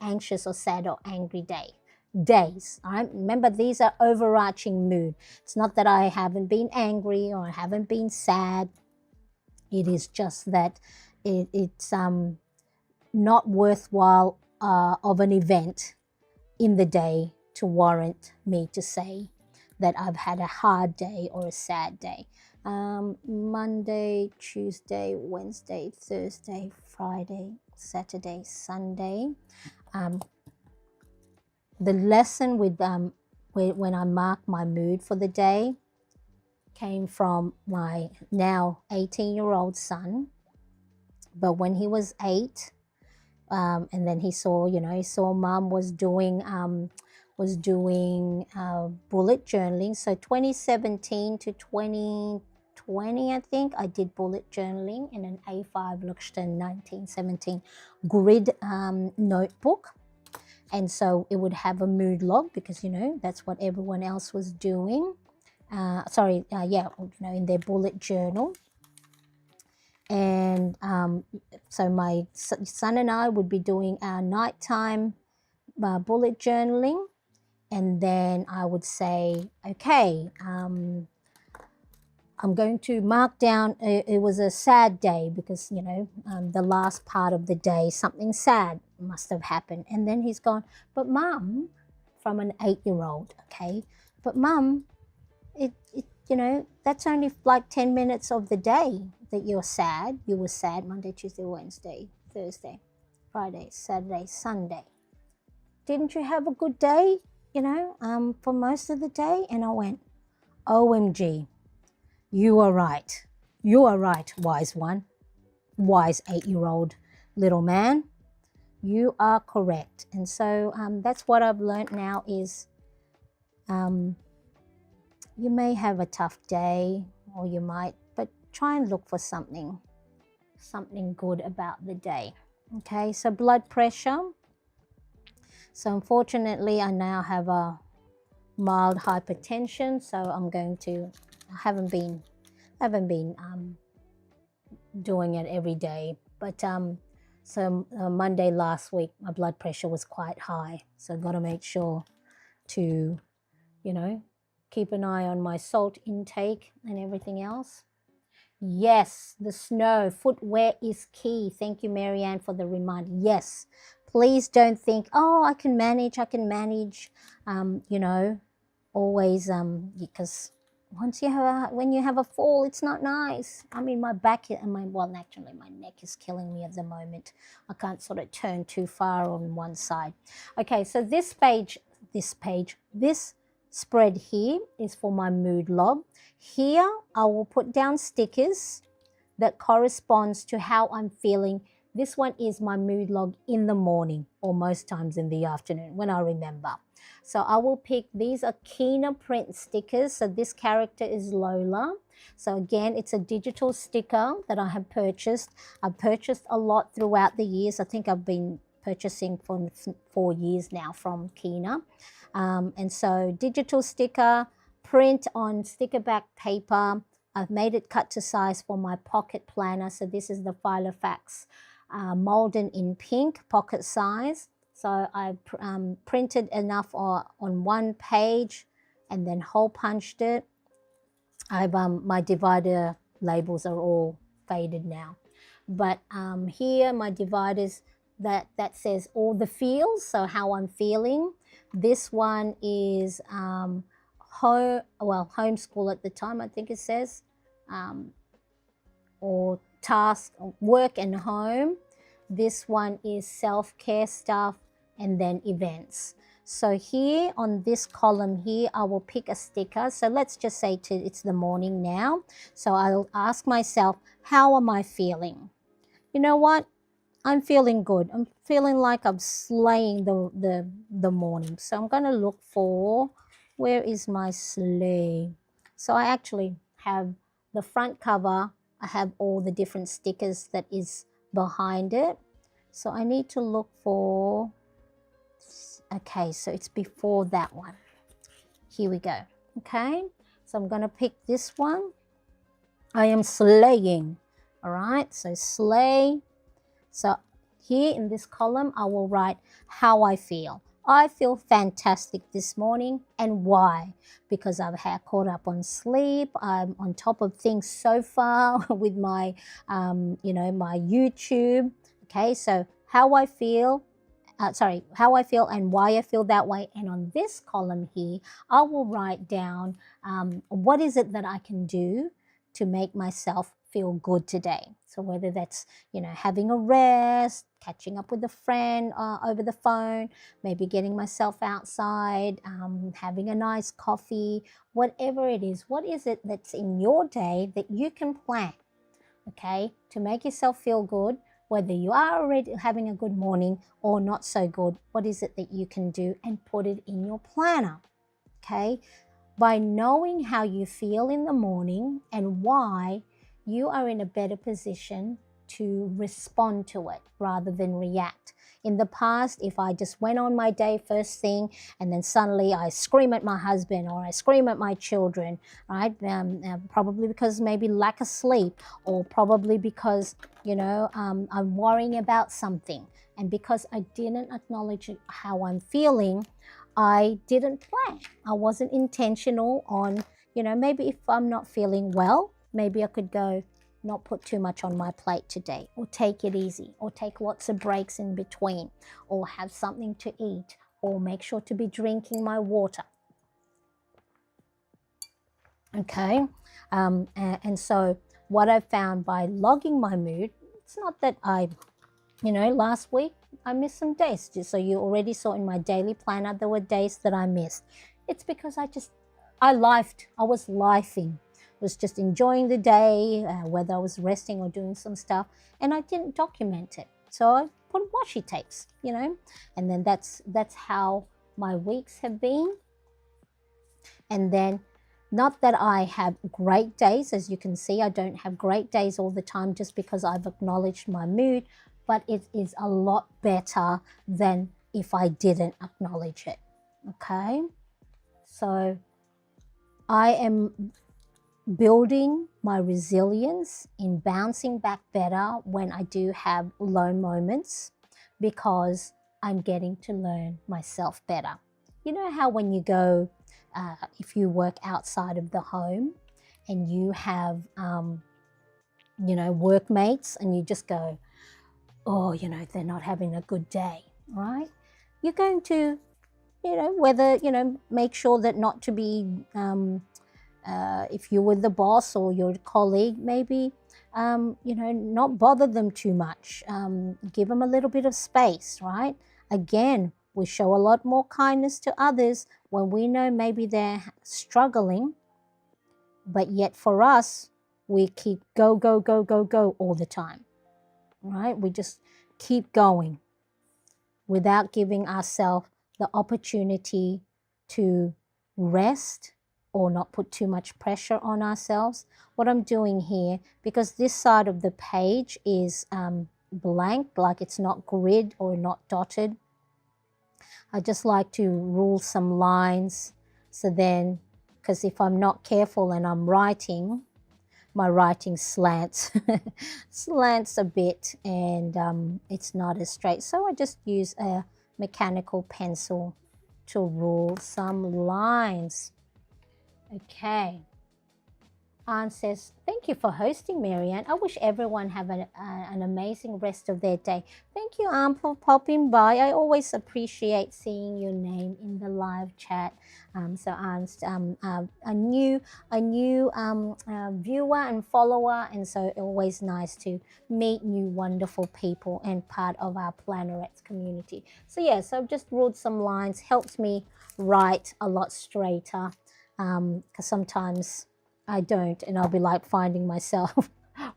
anxious or sad or angry days. All right, remember these are overarching mood. It's not that I haven't been angry or I haven't been sad. It is just that it's not worthwhile of an event in the day to warrant me to say that I've had a hard day or a sad day. Monday, Tuesday, Wednesday, Thursday, Friday, Saturday, Sunday. The lesson with when I mark my mood for the day came from my now 18-year-old son. But when he was 8, and then he saw mom was doing bullet journaling. So 2017 to 2020, I think, I did bullet journaling in an A5 Luxton 1917 grid notebook. And so it would have a mood log because, that's what everyone else was doing. In their bullet journal. And so my son and I would be doing our nighttime bullet journaling. And then I would say, okay, I'm going to mark down, it was a sad day because, the last part of the day, something sad must have happened. And then he's gone, but Mum, from an 8-year-old, okay, but Mum, that's only like 10 minutes of the day that you're sad. You were sad Monday, Tuesday, Wednesday, Thursday, Friday, Saturday, Sunday. Didn't you have a good day, for most of the day? And I went, OMG, you are right. You are right, wise one. Wise 8-year-old little man. You are correct. And so that's what I've learned now is you may have a tough day, or you might, but try and look for something good about the day. Okay, so blood pressure. So unfortunately, I now have a mild hypertension. So I haven't been doing it every day. But Monday last week, my blood pressure was quite high. So I've got to make sure to, keep an eye on my salt intake and everything else. Yes, the snow. Footwear is key. Thank you, Marianne, for the reminder. Yes, please don't think, oh, I can manage, always, because when you have a fall, it's not nice. I mean, my back and my neck is killing me at the moment. I can't sort of turn too far on one side. Okay, so this spread here is for my mood log. Here, I will put down stickers that corresponds to how I'm feeling. This one is my mood log in the morning or most times in the afternoon when I remember. So I will pick, these are Kina print stickers. So this character is Lola. So again, it's a digital sticker that I have purchased. I've purchased a lot throughout the years. I think I've been purchasing for 4 years now from Kina. And so digital sticker, print on sticker back paper. I've made it cut to size for my pocket planner. So this is the Filofax Malden in pink, pocket size. So I printed enough on one page and then hole punched it. I've my divider labels are all faded now, but here my dividers that says all the feels, so how I'm feeling. This one is homeschool at the time, I think it says, um, or task, work and home. This one is self-care stuff, and then events. So here on this column here, I will pick a sticker. So let's just say it's the morning now. So I'll ask myself, how am I feeling? You know what? I'm feeling good. I'm feeling like I'm slaying the morning. So I'm going to look for, where is my sleigh? So I actually have the front cover. I have all the different stickers that is behind it. So I need to look for, okay, so it's before that one. Here we go. Okay, so I'm going to pick this one. I am slaying. All right, so slay. So here in this column, I will write how I feel. I feel fantastic this morning. And why? Because I've had caught up on sleep. I'm on top of things so far with my, my YouTube. Okay, so how I feel, how I feel and why I feel that way. And on this column here, I will write down what is it that I can do to make myself feel good today. So whether that's, having a rest, catching up with a friend over the phone, maybe getting myself outside, having a nice coffee, whatever it is, what is it that's in your day that you can plan, okay, to make yourself feel good, whether you are already having a good morning or not so good, what is it that you can do and put it in your planner, okay? By knowing how you feel in the morning and why, you are in a better position to respond to it rather than react. In the past, if I just went on my day first thing and then suddenly I scream at my husband or I scream at my children, right? Probably because maybe lack of sleep, or probably because, I'm worrying about something. And because I didn't acknowledge how I'm feeling, I didn't plan. I wasn't intentional on, maybe if I'm not feeling well, maybe I could go, not put too much on my plate today, or take it easy, or take lots of breaks in between, or have something to eat, or make sure to be drinking my water. Okay, and so what I found by logging my mood, it's not that last week I missed some days. So you already saw in my daily planner there were days that I missed. It's because I was lifing. I was just enjoying the day, whether I was resting or doing some stuff, and I didn't document it. So I put washi tapes, and then that's how my weeks have been. And then, not that I have great days, as you can see, I don't have great days all the time just because I've acknowledged my mood, but it is a lot better than if I didn't acknowledge it, okay? So I am building my resilience in bouncing back better when I do have low moments, because I'm getting to learn myself better. You know how when you go, if you work outside of the home and you have, workmates, and you just go, oh, they're not having a good day, right? You're going to, whether, make sure that not to be, if you were the boss or your colleague, maybe, not bother them too much. Give them a little bit of space, right? Again, we show a lot more kindness to others when we know maybe they're struggling, but yet for us, we keep go, go, go, go, go all the time, right? We just keep going without giving ourselves the opportunity to rest or not put too much pressure on ourselves. What I'm doing here, because this side of the page is blank, like it's not grid or not dotted, I just like to rule some lines. So then, because if I'm not careful and I'm writing, my writing slants slants a bit, and it's not as straight. So I just use a mechanical pencil to rule some lines. Okay. Anne says, thank you for hosting, Marianne. I wish everyone have an amazing rest of their day. Thank you, Anne, for popping by. I always appreciate seeing your name in the live chat. So Anne's a new viewer and follower, and so always nice to meet new wonderful people and part of our Plannerets community. So yes, I've just wrote some lines, helps me write a lot straighter, because sometimes I don't, and I'll be like finding myself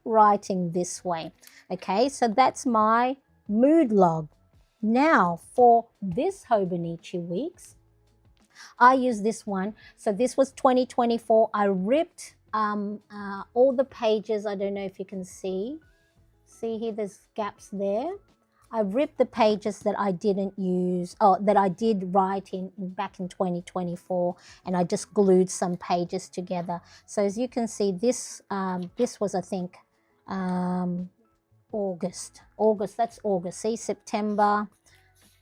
writing this way. Okay, so that's my mood log. Now, for this Hobonichi weeks, I use this one. So this was 2024. I ripped all the pages. I don't know if you can see. See here, there's gaps there. I ripped the pages that I didn't use, or that I did write in back in 2024, and I just glued some pages together. So as you can see, this was, I think, August. That's August. See, September.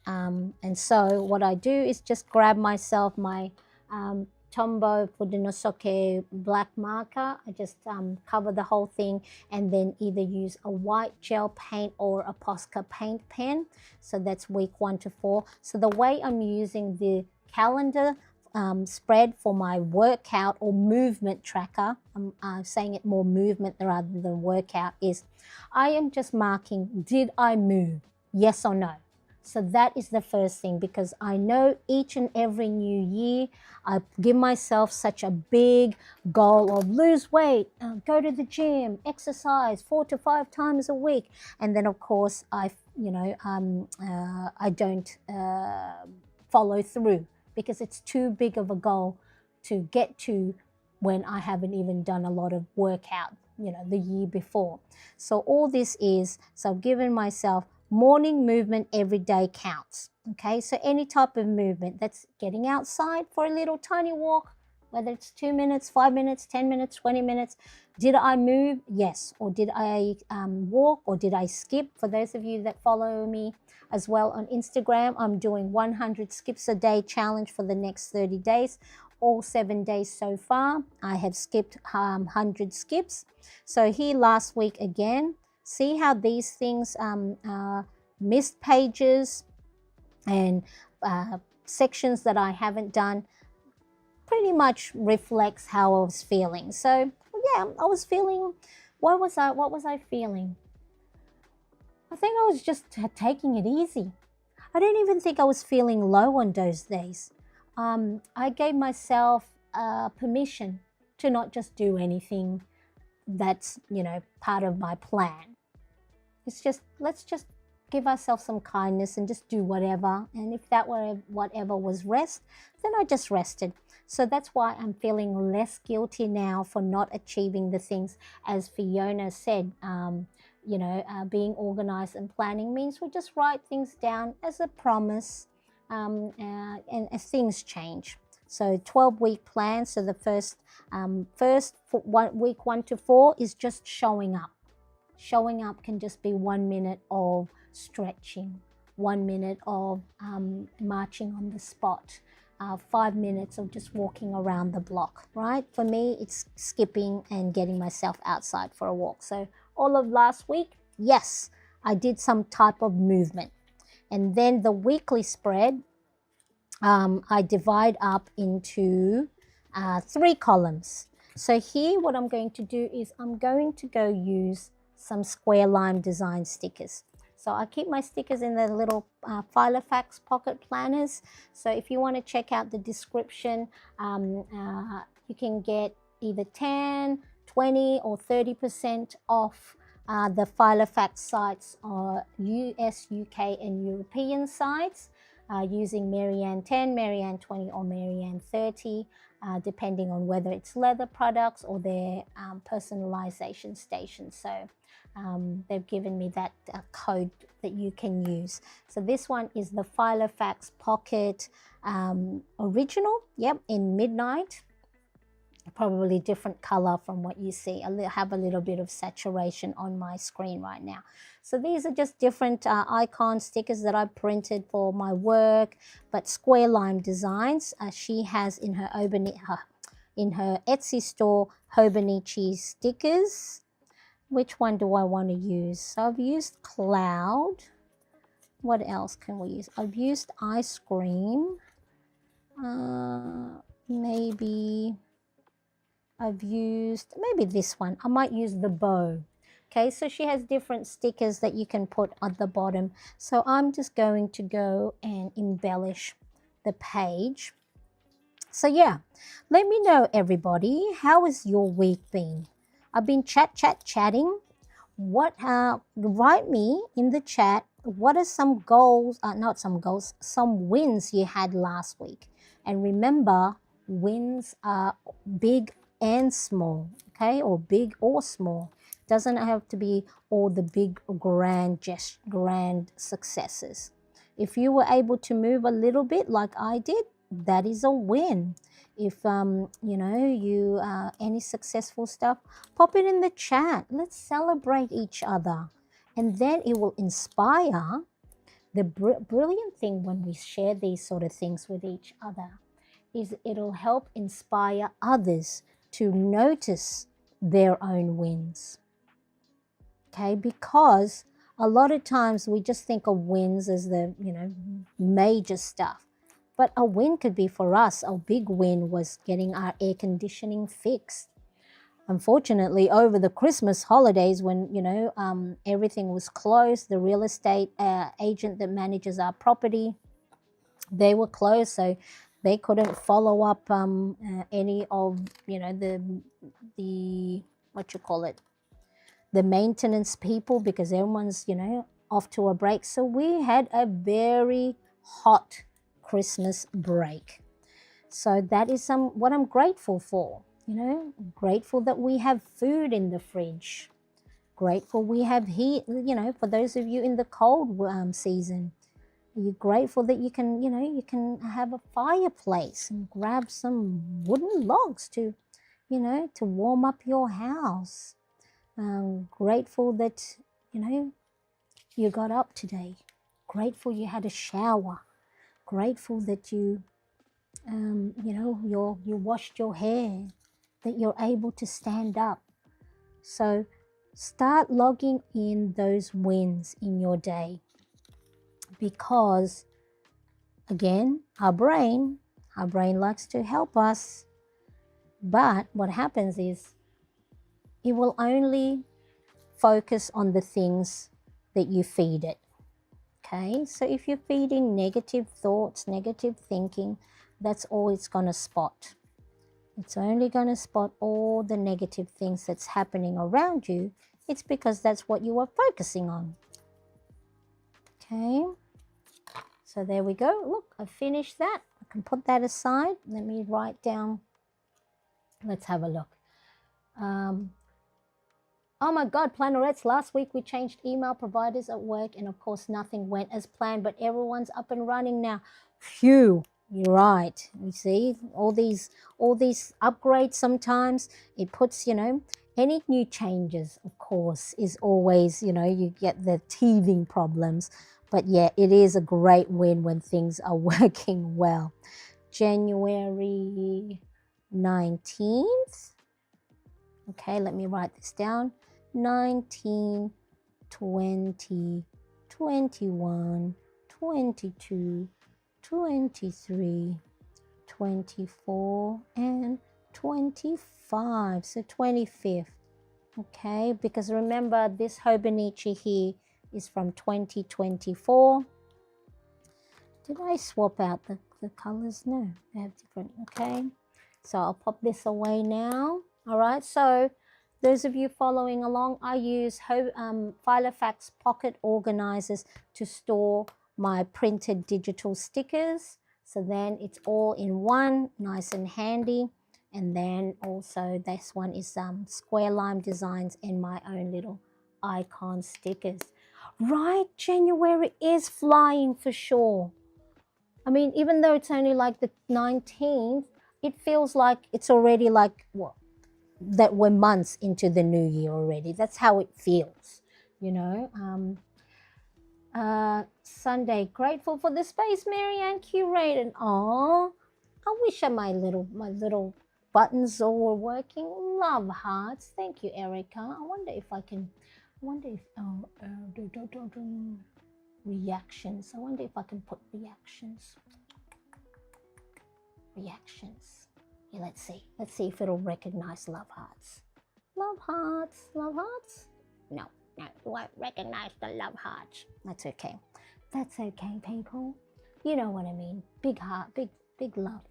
And so what I do is just grab myself my Tombow Fudenosuke black marker. I just cover the whole thing and then either use a white gel paint or a Posca paint pen. So that's week 1 to 4. So the way I'm using the calendar spread for my workout or movement tracker, I'm saying it more movement rather than workout, is I am just marking, did I move? Yes or no? So that is the first thing, because I know each and every new year I give myself such a big goal of lose weight, go to the gym, exercise 4 to 5 times a week, and then of course I don't follow through because it's too big of a goal to get to when I haven't even done a lot of workout, the year before. So all this is, so I've given myself morning movement every day counts. Okay, so any type of movement, that's getting outside for a little tiny walk, whether it's 2 minutes, 5 minutes, 10 minutes, 20 minutes. Did I move? Yes. Or did I walk, or did I skip? For those of you that follow me as well on Instagram, I'm doing 100 skips a day challenge for the next 30 days. All 7 days so far, I have skipped 100 skips. So here last week again, see how these things, missed pages and sections that I haven't done, pretty much reflects how I was feeling. So yeah, I was feeling, what was I feeling? I think I was just taking it easy. I don't even think I was feeling low on those days. I gave myself permission to not just do anything that's part of my plan. It's just, let's just give ourselves some kindness and just do whatever. And if that were whatever was rest, then I just rested. So that's why I'm feeling less guilty now for not achieving the things. As Fiona said, being organized and planning means we just write things down as a promise, and as things change. So 12-week plan. So the first week 1 to 4 is just showing up. Showing up can just be 1 minute of stretching, 1 minute of marching on the spot, 5 minutes of just walking around the block, right? For me, it's skipping and getting myself outside for a walk. So all of last week, yes, I did some type of movement. And then the weekly spread, I divide up into 3 columns. So here what I'm going to do is I'm going to go use some square lime design stickers. So I keep my stickers in the little Filofax pocket planners. So if you want to check out the description, you can get either 10, 20 or 30% off the Filofax sites, or US, UK and European sites, using Marianne 10, Marianne 20 or Marianne 30, depending on whether it's leather products or their personalization station. So they've given me that code that you can use. So this one is the Filofax Pocket Original, yep, in Midnight. Probably different color from what you see. I have a little bit of saturation on my screen right now. So these are just different icon stickers that I printed for my work, but square lime designs. She has in her in her Etsy store, Hobonichi stickers. Which one do I want to use? So I've used cloud. What else can we use? I've used ice cream. Maybe I've used this one. I might use the bow. Okay, so she has different stickers that you can put at the bottom. So I'm just going to go and embellish the page. So let me know, everybody, how has your week been? I've been chatting. Write me in the chat, what are some goals, not some goals, some wins you had last week? And remember, wins are big and small, okay? Or big or small. Doesn't have to be all the big grand successes. If you were able to move a little bit like I did, that is a win. If you any successful stuff, pop it in the chat. Let's celebrate each other, and then it will inspire. The brilliant thing when we share these sort of things with each other is it'll help inspire others to notice their own wins. Okay, because a lot of times we just think of wins as the major stuff. But a win could be, for us, a big win was getting our air conditioning fixed. Unfortunately, over the Christmas holidays, when everything was closed, the real estate agent that manages our property, they were closed, so they couldn't follow up any of the what you call it, the maintenance people, because everyone's off to a break. So we had a very hot Christmas break. So that is what I'm grateful for. Grateful that we have food in the fridge. Grateful we have heat. For those of you in the cold season, you're grateful that you can have a fireplace and grab some wooden logs to warm up your house. Grateful that you got up today. Grateful you had a shower. Grateful that you washed your hair, that you're able to stand up. So start logging in those wins in your day, because again, our brain likes to help us, but what happens is it will only focus on the things that you feed it. Okay, so if you're feeding negative thoughts, negative thinking, that's all it's going to spot. It's only going to spot all the negative things that's happening around you. It's because that's what you are focusing on. Okay, so there we go. Look, I finished that. I can put that aside. Let me write down. Let's have a look. Oh my God, Plannerettes, last week we changed email providers at work, and of course nothing went as planned, but everyone's up and running now. Phew, you're right. You see, all these upgrades, sometimes it puts, any new changes, of course, is always, you get the teething problems. But yeah, it is a great win when things are working well. January 19th. Okay, let me write this down. 19, 20, 21, 22, 23, 24, and 25. So 25th. Okay, because remember, this Hobonichi here is from 2024. Did I swap out the colors? No, they have different. Okay, so I'll pop this away now. All right, so those of you following along, I use Filofax pocket organizers to store my printed digital stickers. So then it's all in one, nice and handy. And then also this one is Square Lime Designs and my own little icon stickers. Right, January is flying for sure. I mean, even though it's only like the 19th, it feels like it's already like, what? That we're months into the new year already. That's how it feels, Sunday, grateful for the space Marianne curated. Oh, I wish my little buttons all working. Love hearts. Thank you, Erica. I wonder if I can, reactions. I wonder if I can put reactions. Reactions. Yeah, let's see. Let's see if it'll recognize love hearts. Love hearts. Love hearts? No, no, it won't recognize the love hearts. That's okay. That's okay, people. You know what I mean. Big heart, big love.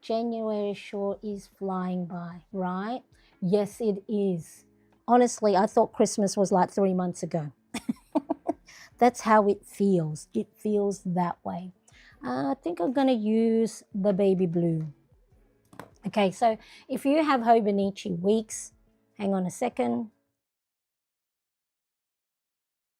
January sure is flying by, right? Yes, it is. Honestly, I thought Christmas was like 3 months ago. That's how it feels. It feels that way. I think I'm going to use the baby blue. Okay, so if you have Hobonichi weeks, hang on a second.